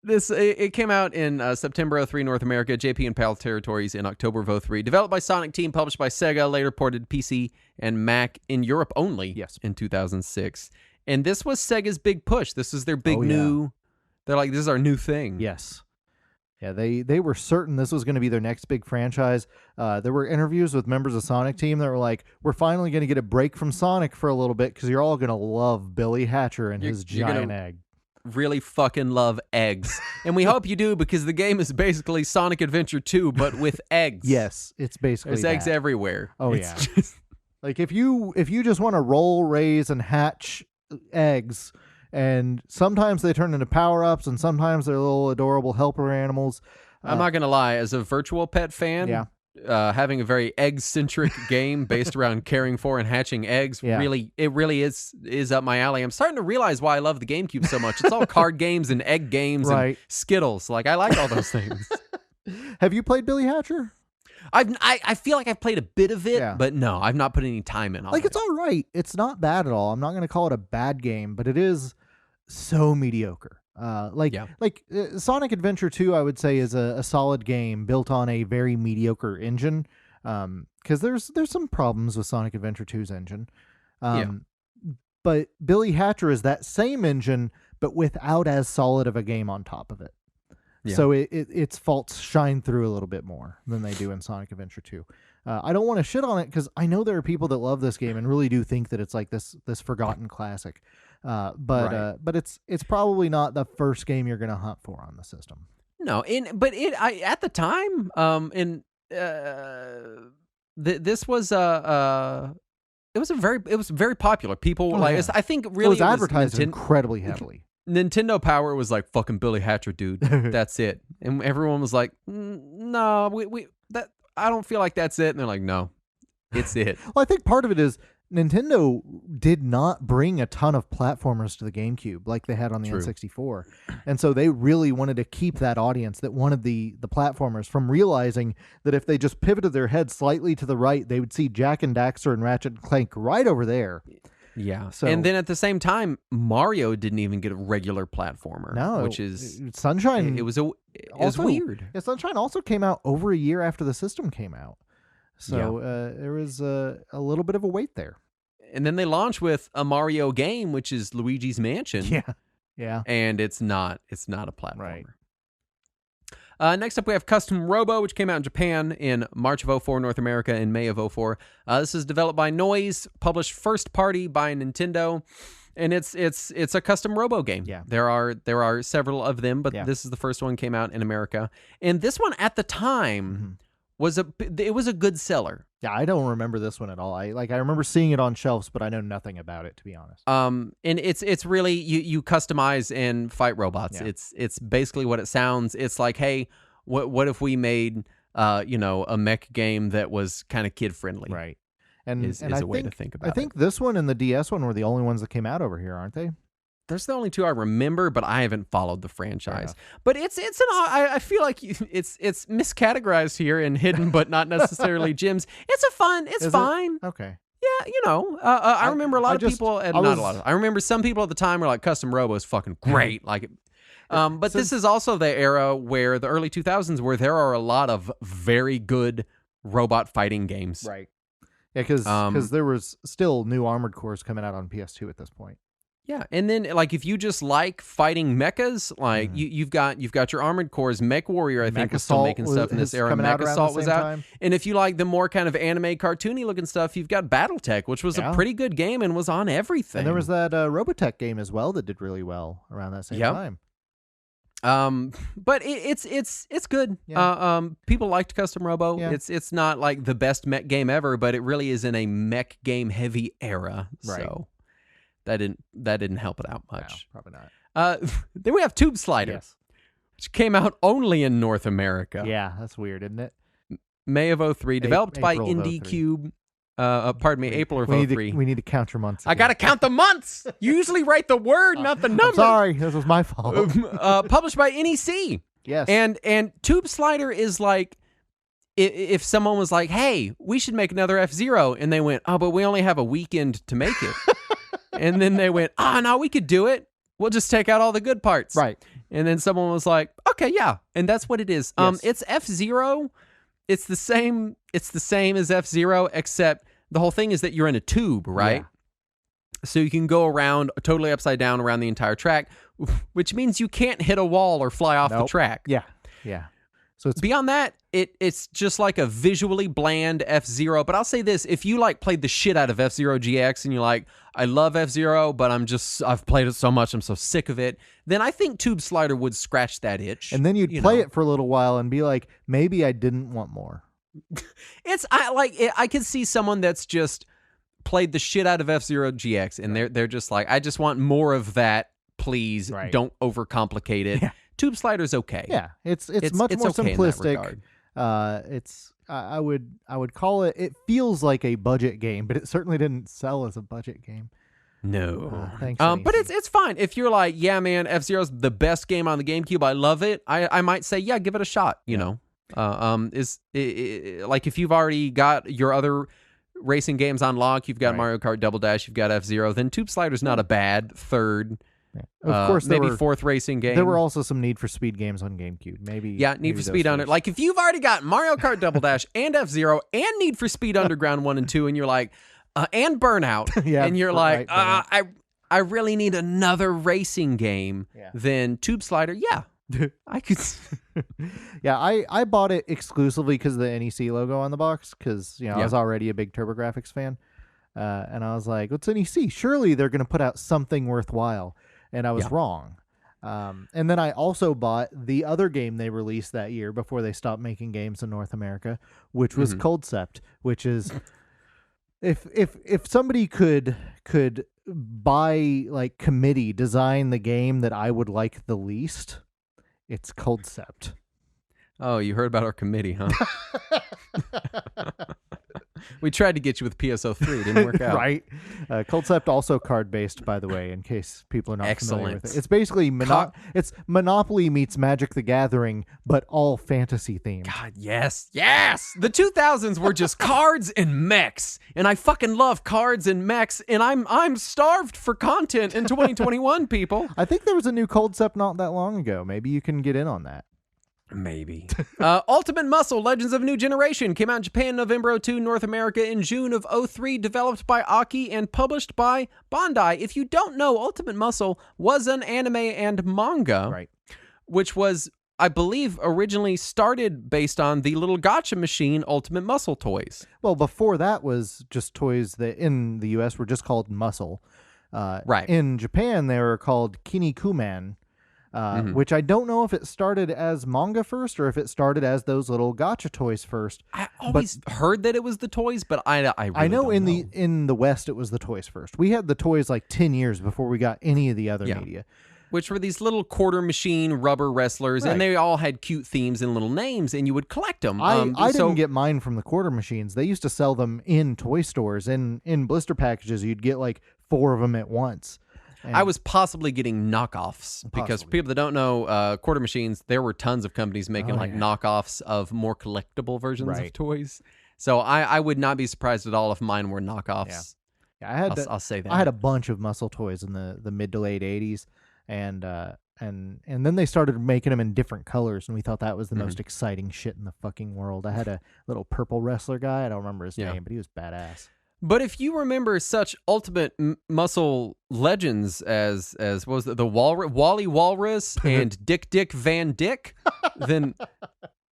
It came out in September of 03 North America, JP and PAL territories in October of 03. Developed by Sonic Team, published by Sega, later ported to PC and Mac in Europe only in 2006. And this was Sega's big push. This is their big new... They're like, this is our new thing. Yes. Yeah, they were certain this was going to be their next big franchise. There were interviews with members of Sonic Team that were like, we're finally going to get a break from Sonic for a little bit because you're all going to love Billy Hatcher and his giant egg. Really fucking love eggs. And we hope you do, because the game is basically Sonic Adventure 2, but with eggs. Yes, it's basically There's eggs everywhere. Oh, it's yeah. Just... Like, if you just want to roll, raise, and hatch eggs, and sometimes they turn into power-ups, and sometimes they're little adorable helper animals. I'm not going to lie, as a virtual pet fan, having a very egg-centric game based around caring for and hatching eggs, really is up my alley. I'm starting to realize why I love the GameCube so much. It's all card games and egg games and Skittles. Like, I like all those things. Have you played Billy Hatcher? I feel like I've played a bit of it, but no, I've not put any time in on it. It's all right. It's not bad at all. I'm not going to call it a bad game, but it is so mediocre. Sonic Adventure 2, I would say, is a solid game built on a very mediocre engine. Because there's some problems with Sonic Adventure 2's engine. But Billy Hatcher is that same engine, but without as solid of a game on top of it. Yeah. So its faults shine through a little bit more than they do in Sonic Adventure 2. I don't want to shit on it because I know there are people that love this game and really do think that it's like this forgotten classic. But it's probably not the first game you're going to hunt for on the system. No, at the time, this was it was very popular. People I think really it was advertised incredibly heavily. Nintendo Power was like, fucking Billy Hatcher, dude. That's it. And everyone was like, no, I don't feel like that's it. And they're like, no, it's it. Well, I think part of it is Nintendo did not bring a ton of platformers to the GameCube like they had on the N64. And so they really wanted to keep that audience that wanted the platformers from realizing that if they just pivoted their head slightly to the right, they would see Jak and Daxter and Ratchet and Clank right over there. Yeah. So, and then at the same time, Mario didn't even get a regular platformer. No, which is Sunshine. It was weird. Yeah, Sunshine also came out over a year after the system came out. So there was a little bit of a wait there. And then they launched with a Mario game, which is Luigi's Mansion. Yeah. And it's not a platformer. Right. Next up, we have Custom Robo, which came out in Japan in March of 04, North America in May of 04. This is developed by Noise, published first party by Nintendo, and it's a custom Robo game. Yeah. There are several of them, but this is the first one came out in America. And this one at the time was a good seller. Yeah, I don't remember this one at all. I remember seeing it on shelves, but I know nothing about it, to be honest. And it's really you customize and fight robots. Yeah. It's basically what it sounds. It's like, hey, what if we made a mech game that was kind of kid friendly? Right. And is a way to think about it. I think this one and the DS one were the only ones that came out over here, aren't they? There's the only two I remember, but I haven't followed the franchise. But I feel like it's miscategorized here and hidden, but not necessarily gems. It's fine. Okay. Yeah, I remember a lot of people, and not a lot of. I remember some people at the time were like, "Custom Robo is fucking great." Like, but this is also the era where the early 2000s, where there are a lot of very good robot fighting games. Right. Yeah, because there was still new Armored Cores coming out on PS2 at this point. Yeah, and then like if you just like fighting mechas, like you've got your Armored Cores. Mech Warrior, I think, was still making stuff in this era. Mech Assault was out, and if you like the more kind of anime cartoony looking stuff, you've got BattleTech, which was a pretty good game and was on everything. And there was that Robotech game as well that did really well around that same time. But it's good. Yeah. People liked Custom Robo. Yeah. It's not like the best mech game ever, but it really is in a mech game heavy era. Right. So that didn't help it out much. No, probably not. Then we have Tube Slider, which came out only in North America. Yeah, that's weird, isn't it? May of 03, developed by April of Indie 03. Cube. Pardon me, April of we 03. we need to count your months. I got to count the months. You usually write the word, not the number. I'm sorry, this was my fault. Published by NEC. Yes. And Tube Slider is like, if someone was like, hey, we should make another F-Zero, and they went, oh, but we only have a weekend to make it. And then they went, no, we could do it. We'll just take out all the good parts. Right. And then someone was like, okay, yeah. And that's what it is. Yes. It's F-Zero. It's the same as F-Zero, except the whole thing is that you're in a tube, right? Yeah. So you can go around totally upside down around the entire track, which means you can't hit a wall or fly off the track. Yeah. Yeah. So it's beyond that, it's just like a visually bland F-Zero. But I'll say this, if you like played the shit out of F-Zero GX and you're like, I love F-Zero, but I've played it so much, I'm so sick of it, then I think Tube Slider would scratch that itch. And then you'd play it for a little while and be like, maybe I didn't want more. I could see someone that's just played the shit out of F-Zero GX and they're just like, I just want more of that, please. Right. Don't overcomplicate it. Yeah. Tube Slider's okay. Yeah, it's much more okay simplistic. I would call it. It feels like a budget game, but it certainly didn't sell as a budget game. No, thanks. But it's fine if you're like, yeah, man, F-Zero's the best game on the GameCube. I love it. I might say, yeah, give it a shot. You know, like if you've already got your other racing games on lock, you've got Mario Kart Double Dash, you've got F-Zero, then Tube Slider's not a bad third. Yeah. Of course, maybe fourth racing game. There were also some Need for Speed games on GameCube. Need for Speed on it. Like if you've already got Mario Kart Double Dash and F-Zero and Need for Speed Underground 1 and 2, and you're like, and Burnout, and you're like, I really need another racing game. Then Tube Slider, I could. Yeah, I bought it exclusively because of the NEC logo on the box, because I was already a big TurboGrafx fan, and I was like, what's NEC? Surely they're going to put out something worthwhile. And I was wrong. And then I also bought the other game they released that year before they stopped making games in North America, which was Coldcept, which is if somebody could by like committee design the game that I would like the least, it's Coldcept. Oh, you heard about our committee, huh? We tried to get you with PSO3. It didn't work out. Right. Coldcept also card-based, by the way, in case people are not familiar with it. It's basically it's Monopoly meets Magic the Gathering, but all fantasy themed. God, yes. Yes! The 2000s were just cards and mechs, and I fucking love cards and mechs, and I'm starved for content in 2021, people. I think there was a new Coldcept not that long ago. Maybe you can get in on that. Maybe. Ultimate Muscle, Legends of New Generation, came out in Japan November 2002, North America in June of 2003, developed by Aki and published by Bandai. If you don't know, Ultimate Muscle was an anime and manga, which was, I believe, originally started based on the little gacha machine Ultimate Muscle toys. Well, before that was just toys that in the US were just called Muscle. In Japan, they were called Kinnikuman. Which I don't know if it started as manga first or if it started as those little gacha toys first. I always heard that it was the toys, but I really know don't in the West it was the toys first. We had the toys like 10 years before we got any of the other media. Which were these little quarter machine rubber wrestlers, and they all had cute themes and little names, and you would collect them. I didn't get mine from the quarter machines. They used to sell them in toy stores. In blister packages, you'd get like 4 of them at once. And I was possibly getting knockoffs because for people that don't know, quarter machines, there were tons of companies making knockoffs of more collectible versions of toys. So I would not be surprised at all if mine were knockoffs. Yeah, I'll say that. I had a bunch of muscle toys in the mid to late 80s, and then they started making them in different colors, and we thought that was the most exciting shit in the fucking world. I had a little purple wrestler guy. I don't remember his name, but he was badass. But if you remember such ultimate muscle legends as what was it, the Wally Walrus and Dick Van Dyck, then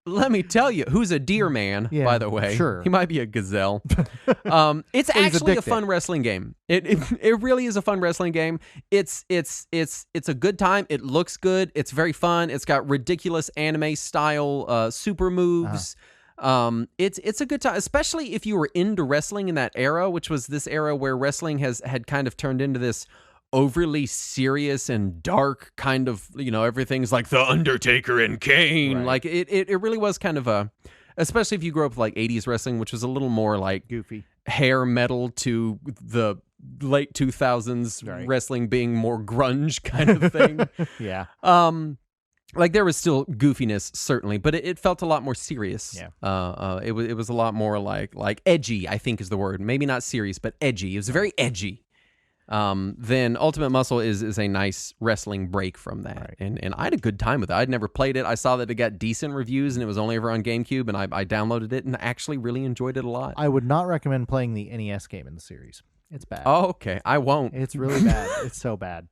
let me tell you, who's a deer man, by the way. Sure. He might be a gazelle. It's actually a fun wrestling game. It really is a fun wrestling game. It's a good time. It looks good. It's very fun. It's got ridiculous anime style super moves. It's a good time, especially if you were into wrestling in that era, which was this era where wrestling had kind of turned into this overly serious and dark kind of, everything's like The Undertaker and Kane. Like it really was kind of a especially if you grew up with like 80s wrestling, which was a little more like Goofy. hair metal to the late 2000s Right. wrestling being more grunge kind of thing. Yeah. Like there was still goofiness certainly, but it felt a lot more serious. Yeah. It was a lot more like edgy, I think is the word. Maybe not serious, but edgy. It was very edgy. Then Ultimate Muscle is a nice wrestling break from that. Right. And I had a good time with it. I'd never played it. I saw that it got decent reviews and it was only ever on GameCube, and I downloaded it and actually really enjoyed it a lot. I would not recommend playing the NES game in the series. It's bad. Oh, okay. I won't. It's really bad. It's so bad.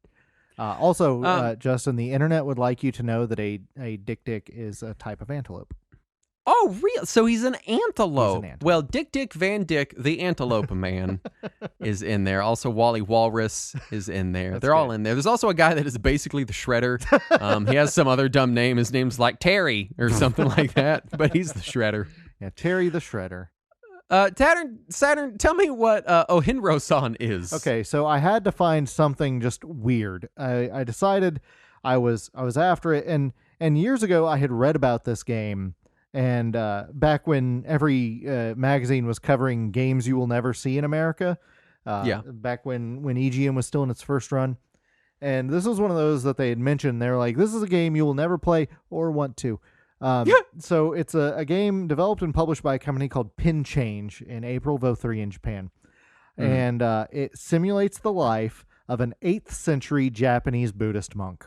Also, Justin, the internet would like you to know that a Dick is a type of antelope. Oh, real? So he's an antelope. antelope. Well, Dick Van Dyck, the Antelope Man, is in there. Also, Wally Walrus is in there. They're all in there. There's also a guy that is basically the Shredder. He has some other dumb name. His name's like Terry or something like that, but he's the Shredder. Yeah, Terry the Shredder. Saturn, tell me what Ohinro-san is. Okay, so I had to find something just weird. I decided I was after it, and years ago I had read about this game, and back when every magazine was covering games you will never see in America, back when EGM was still in its first run, and this was one of those that they had mentioned. They're like, this is a game you will never play or want to. So it's a game developed and published by a company called Pin Change in April of 2003 in Japan. And it simulates the life of an 8th century Japanese Buddhist monk.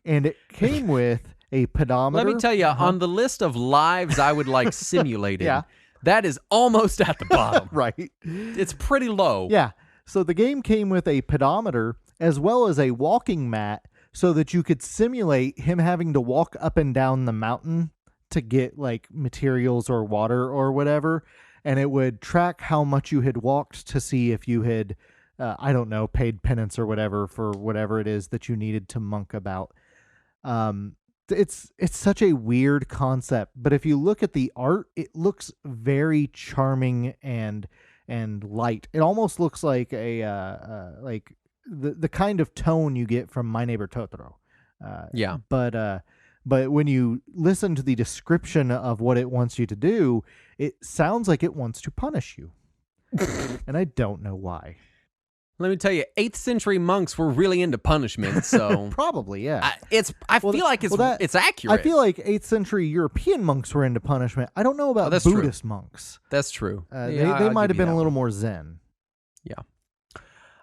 And it came with a pedometer. Let me tell you, on the list of lives I would like simulated, Yeah. that is almost at the bottom. Right. It's pretty low. Yeah. So the game came with a pedometer as well as a walking mat, so that you could simulate him having to walk up and down the mountain to get like materials or water or whatever. And it would track how much you had walked to see if you had, I don't know, paid penance or whatever for whatever it is that you needed to monk about. It's such a weird concept, but if you look at the art, it looks very charming and light. It almost looks like like the kind of tone you get from My Neighbor Totoro. But when you listen to the description of what it wants you to do, it sounds like it wants to punish you. And I don't know why. Let me tell you, 8th century monks were really into punishment, so Probably, yeah. I feel like it's accurate. I feel like 8th century European monks were into punishment. I don't know about that's Buddhist monks. That's true. They might have been a little more zen. Yeah.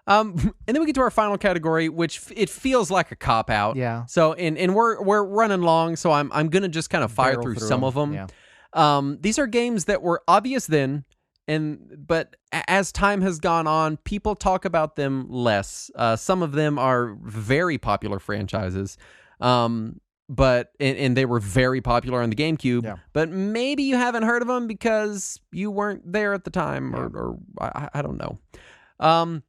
And then we get to our final category, which it feels like a cop out. Yeah. So and we're running long, so I'm gonna just kind of fire Barrel through through some them. of them. Yeah. These are games that were obvious then, but as time has gone on, people talk about them less. Some of them are very popular franchises. But they were very popular on the GameCube. Yeah. But maybe you haven't heard of them because you weren't there at the time, or I don't know.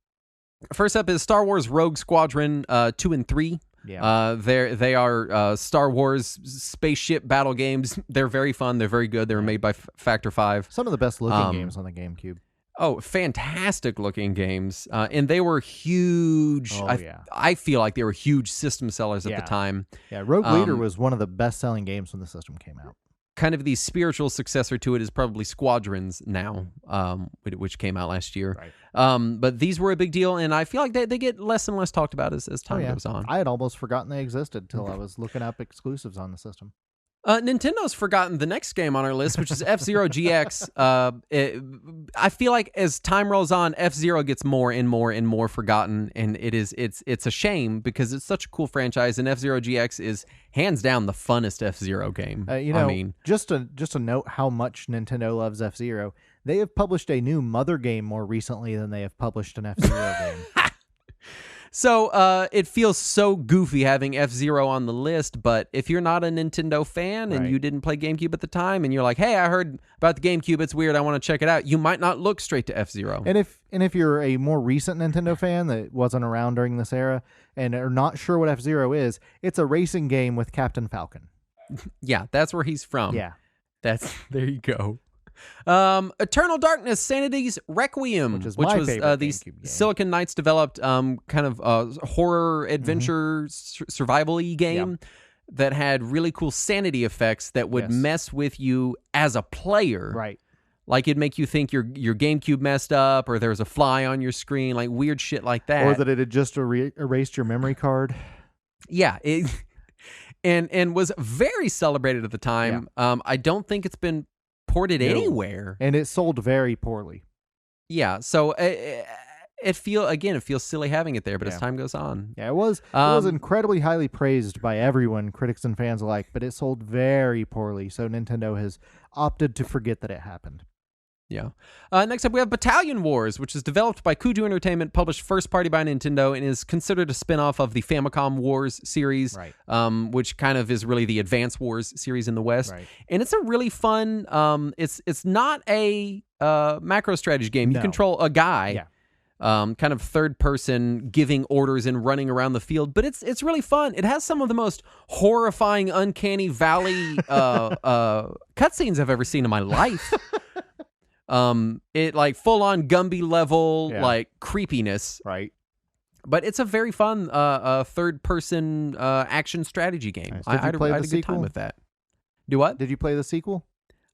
First up is Star Wars Rogue Squadron 2 and 3. Yeah. They are Star Wars spaceship battle games. They're very fun. They're very good. They were made by Factor 5. Some of the best looking games on the GameCube. Oh, fantastic looking games. And they were huge. Oh, I feel like they were huge system sellers at the time. Yeah, Rogue Leader was one of the best selling games when the system came out. Kind of the spiritual successor to it is probably Squadrons now, which came out last year. Right. But these were a big deal, and I feel like they get less and less talked about as time goes on. I had almost forgotten they existed till I was looking up exclusives on the system. Nintendo's forgotten the next game on our list, which is F-Zero GX. I feel like as time rolls on, F-Zero gets more and more and more forgotten, and it's a shame because it's such a cool franchise, and F-Zero GX is hands down the funnest F-Zero game. Just to note how much Nintendo loves F-Zero, they have published a new Mother game more recently than they have published an F-Zero game. So it feels so goofy having F-Zero on the list, but if you're not a Nintendo fan and you didn't play GameCube at the time and you're like, hey, I heard about the GameCube, it's weird, I want to check it out, you might not look straight to F-Zero. And if you're a more recent Nintendo fan that wasn't around during this era and are not sure what F-Zero is, it's a racing game with Captain Falcon. Yeah, that's where he's from. Yeah. There you go. Eternal Darkness, Sanity's Requiem, which was the Silicon Knights developed kind of horror adventure survival-y game. that had really cool sanity effects that would mess with you as a player. Right. Like it'd make you think your GameCube messed up, or there was a fly on your screen, like weird shit like that. Or that it had just erased your memory card. Yeah. And was very celebrated at the time. Yeah. I don't think it's been ported anywhere. And it sold very poorly. Yeah. So it feels silly having it there, but as time goes on. Yeah, it was incredibly highly praised by everyone, critics and fans alike, but it sold very poorly. So Nintendo has opted to forget that it happened. Yeah. Next up, we have Battalion Wars, which is developed by Kuju Entertainment, published first party by Nintendo, and is considered a spin-off of the Famicom Wars series, which kind of is really the Advance Wars series in the West. Right. And it's a really fun, it's not a macro strategy game. You control a guy, kind of third person, giving orders and running around the field, but it's really fun. It has some of the most horrifying, uncanny valley cutscenes I've ever seen in my life. It like full on Gumby level like creepiness, right? But it's a very fun third person action strategy game. Nice. I had a good time with that. Do what? Did you play the sequel?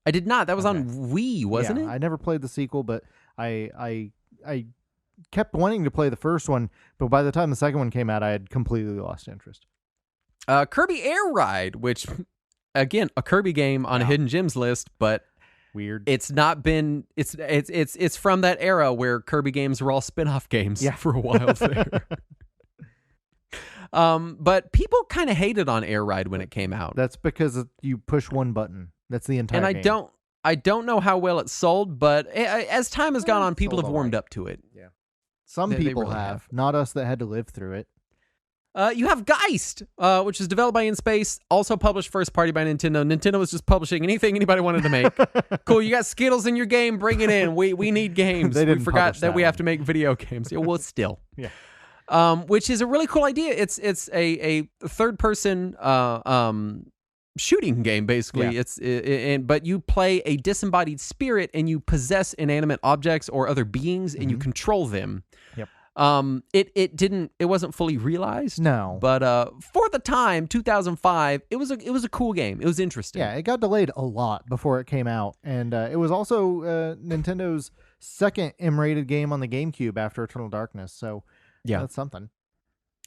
I did not. That was on Wii, wasn't it? I never played the sequel, but I kept wanting to play the first one, but by the time the second one came out, I had completely lost interest. Kirby Air Ride, which again a Kirby game on a Hidden Gems list, but weird. It's not been. It's from that era where Kirby games were all spin-off games for a while there. But people kind of hated on Air Ride when it came out. That's because you push one button. That's the entire. And game. I don't know how well it sold, but as time has gone on, people have warmed up to it. Yeah, some people really have, not us that had to live through it. You have Geist, which is developed by InSpace, also published first party by Nintendo. Nintendo was just publishing anything anybody wanted to make. Cool, you got Skittles in your game, bring it in. We need games. We forgot that we have to make video games. Yeah, well, still. Yeah. Which is a really cool idea. It's a third person shooting game, basically. But you play a disembodied spirit and you possess inanimate objects or other beings and you control them. Yep. It wasn't fully realized. No. But for the time, 2005, it was a cool game. It was interesting. Yeah, it got delayed a lot before it came out. And it was also Nintendo's second M-rated game on the GameCube after Eternal Darkness. So that's something.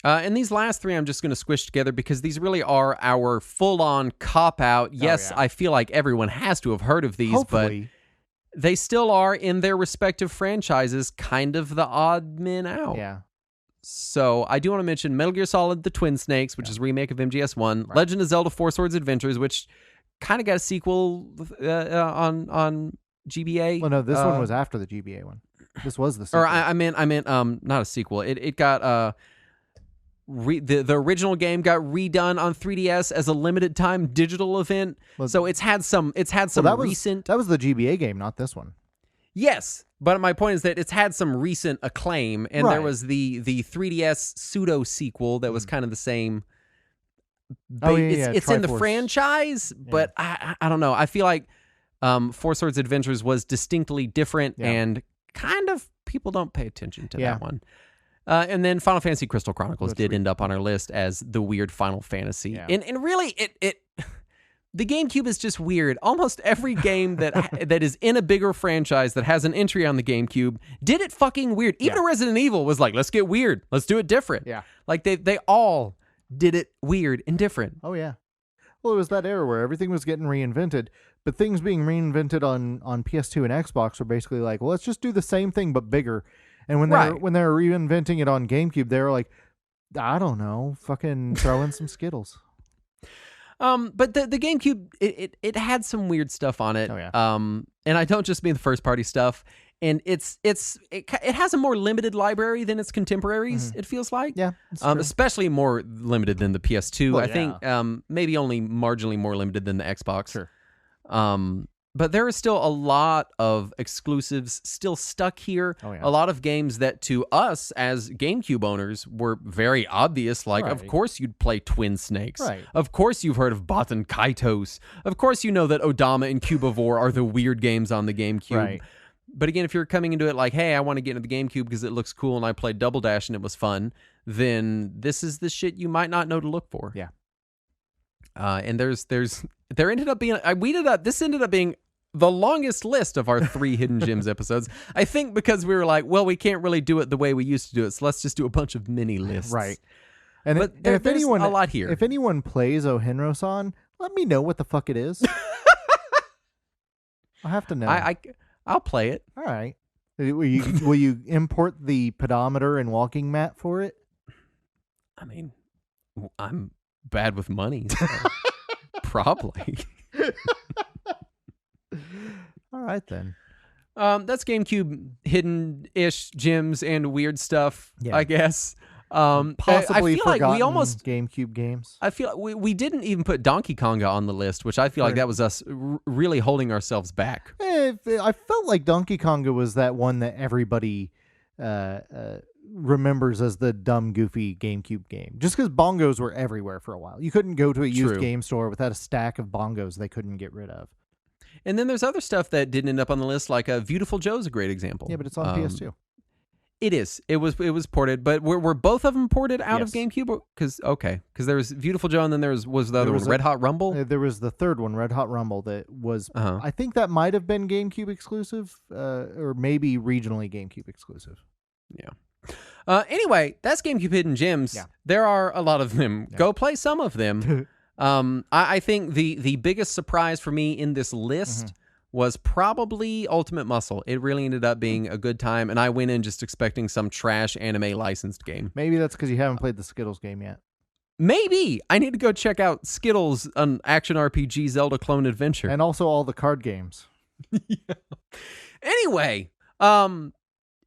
And these last three I'm just going to squish together because these really are our full-on cop-out. Yes, I feel like everyone has to have heard of these, Hopefully. But they still are, in their respective franchises, kind of the odd men out. Yeah. So I do want to mention Metal Gear Solid: The Twin Snakes, which is a remake of MGS1. Right. Legend of Zelda: Four Swords Adventures, which kind of got a sequel on GBA. Well, no, this one was after the GBA one. This was the sequel. Or I meant not a sequel. It got the original game got redone on 3DS as a limited time digital event. So it's had some recent. That was the GBA game, not this one. Yes, but my point is that it's had some recent acclaim, and there was the 3DS pseudo sequel that was kind of the same. It's in the franchise, but I don't know. I feel like Four Swords Adventures was distinctly different, and kind of people don't pay attention to that one. And then Final Fantasy Crystal Chronicles did end up on our list as the weird Final Fantasy. Yeah. And really, the GameCube is just weird. Almost every game that is in a bigger franchise that has an entry on the GameCube did it fucking weird. Even Resident Evil was like, let's get weird. Let's do it different. Yeah. Like they all did it weird and different. Oh, yeah. Well, it was that era where everything was getting reinvented, but things being reinvented on PS2 and Xbox were basically like, well, let's just do the same thing but bigger. And when they were reinventing it on GameCube, they were like, I don't know, fucking throw in some Skittles. But the GameCube, it had some weird stuff on it. Oh, yeah. And I don't just mean the first party stuff. And it has a more limited library than its contemporaries. It feels like, especially more limited than the PS2. Well, I think maybe only marginally more limited than the Xbox. Sure. But there is still a lot of exclusives still stuck here. Oh, yeah. A lot of games that to us as GameCube owners were very obvious. Like, of course you'd play Twin Snakes. Right. Of course you've heard of Baten Kaitos. Of course you know that Odama and Cubivore are the weird games on the GameCube. Right. But again, if you're coming into it like, hey, I want to get into the GameCube because it looks cool and I played Double Dash and it was fun, then this is the shit you might not know to look for. Yeah. And there ended up being this ended up being the longest list of our 3 Hidden Gems episodes. I think because we were like, well, we can't really do it the way we used to do it, so let's just do a bunch of mini lists. Right. And, but if there's anyone, a lot here. If anyone plays Ohinro-san, let me know what the fuck it is. I'll have to know. I'll play it. All right. Will you import the pedometer and walking mat for it? I mean, I'm bad with money, so probably. All right then. That's GameCube hidden-ish gems and weird stuff, Yeah. I guess. Possibly I feel forgotten like we almost GameCube games. I feel like we didn't even put Donkey Konga on the list, which I feel like that was us really holding ourselves back. I felt like Donkey Konga was that one that everybody remembers as the dumb, goofy GameCube game. Just because bongos were everywhere for a while. You couldn't go to a used game store without a stack of bongos they couldn't get rid of. And then there's other stuff that didn't end up on the list, like Beautiful Joe's a great example. Yeah, but it's on PS2. It is. It was ported, but were both of them ported out of GameCube? Because there was Beautiful Joe, and then was the other one, Red Hot Rumble. There was the third one, Red Hot Rumble, that was. I think that might have been GameCube exclusive, or maybe regionally GameCube exclusive. Yeah. Anyway, that's GameCube Hidden Gems. Yeah. There are a lot of them. Yeah. Go play some of them. I think the biggest surprise for me in this list was probably Ultimate Muscle. It really ended up being a good time, and I went in just expecting some trash anime licensed game. Maybe that's because you haven't played the Skittles game yet. Maybe. I need to go check out Skittles, an action RPG Zelda clone adventure. And also all the card games. Yeah. Anyway,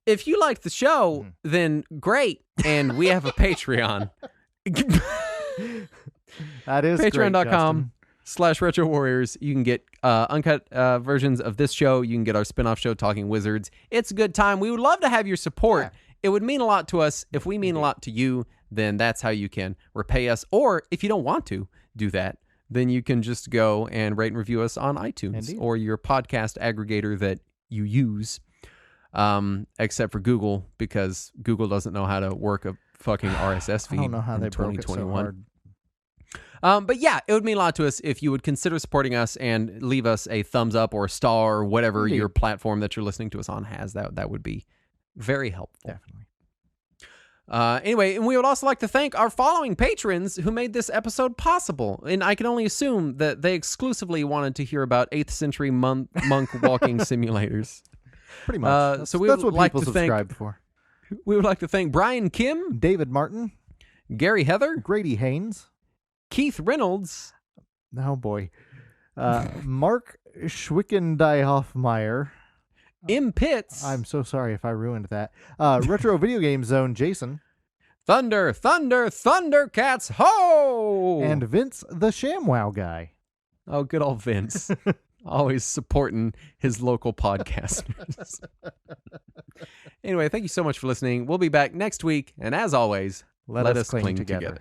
if you like the show, then great, and we have a Patreon. That is Patreon.com/Retro Warriors. You can get uncut versions of this show. You can get our spinoff show, Talking Wizards. It's a good time. We would love to have your support. Yeah. It would mean a lot to us. If we mean a lot to you, then that's how you can repay us. Or if you don't want to do that, then you can just go and rate and review us on iTunes or your podcast aggregator that you use, except for Google, because Google doesn't know how to work a fucking RSS feed. I don't know how they broke it so hard. But yeah, it would mean a lot to us if you would consider supporting us and leave us a thumbs up or a star or whatever your platform that you're listening to us on has. That would be very helpful. Definitely. Anyway, and we would also like to thank our following patrons who made this episode possible. And I can only assume that they exclusively wanted to hear about 8th century monk walking simulators. Pretty much. So we that's would what like people to thank, subscribe for. We would like to thank Brian Kim, David Martin, Gary Heather, Grady Haynes, Keith Reynolds. Oh boy. Mark Schwickendiehoffmeyer. M. Pitts. I'm so sorry if I ruined that. Retro Video Game Zone Jason. Thunder, Thundercats, ho! And Vince the ShamWow guy. Oh, good old Vince. Always supporting his local podcasters. Anyway, thank you so much for listening. We'll be back next week. And as always, let us cling together.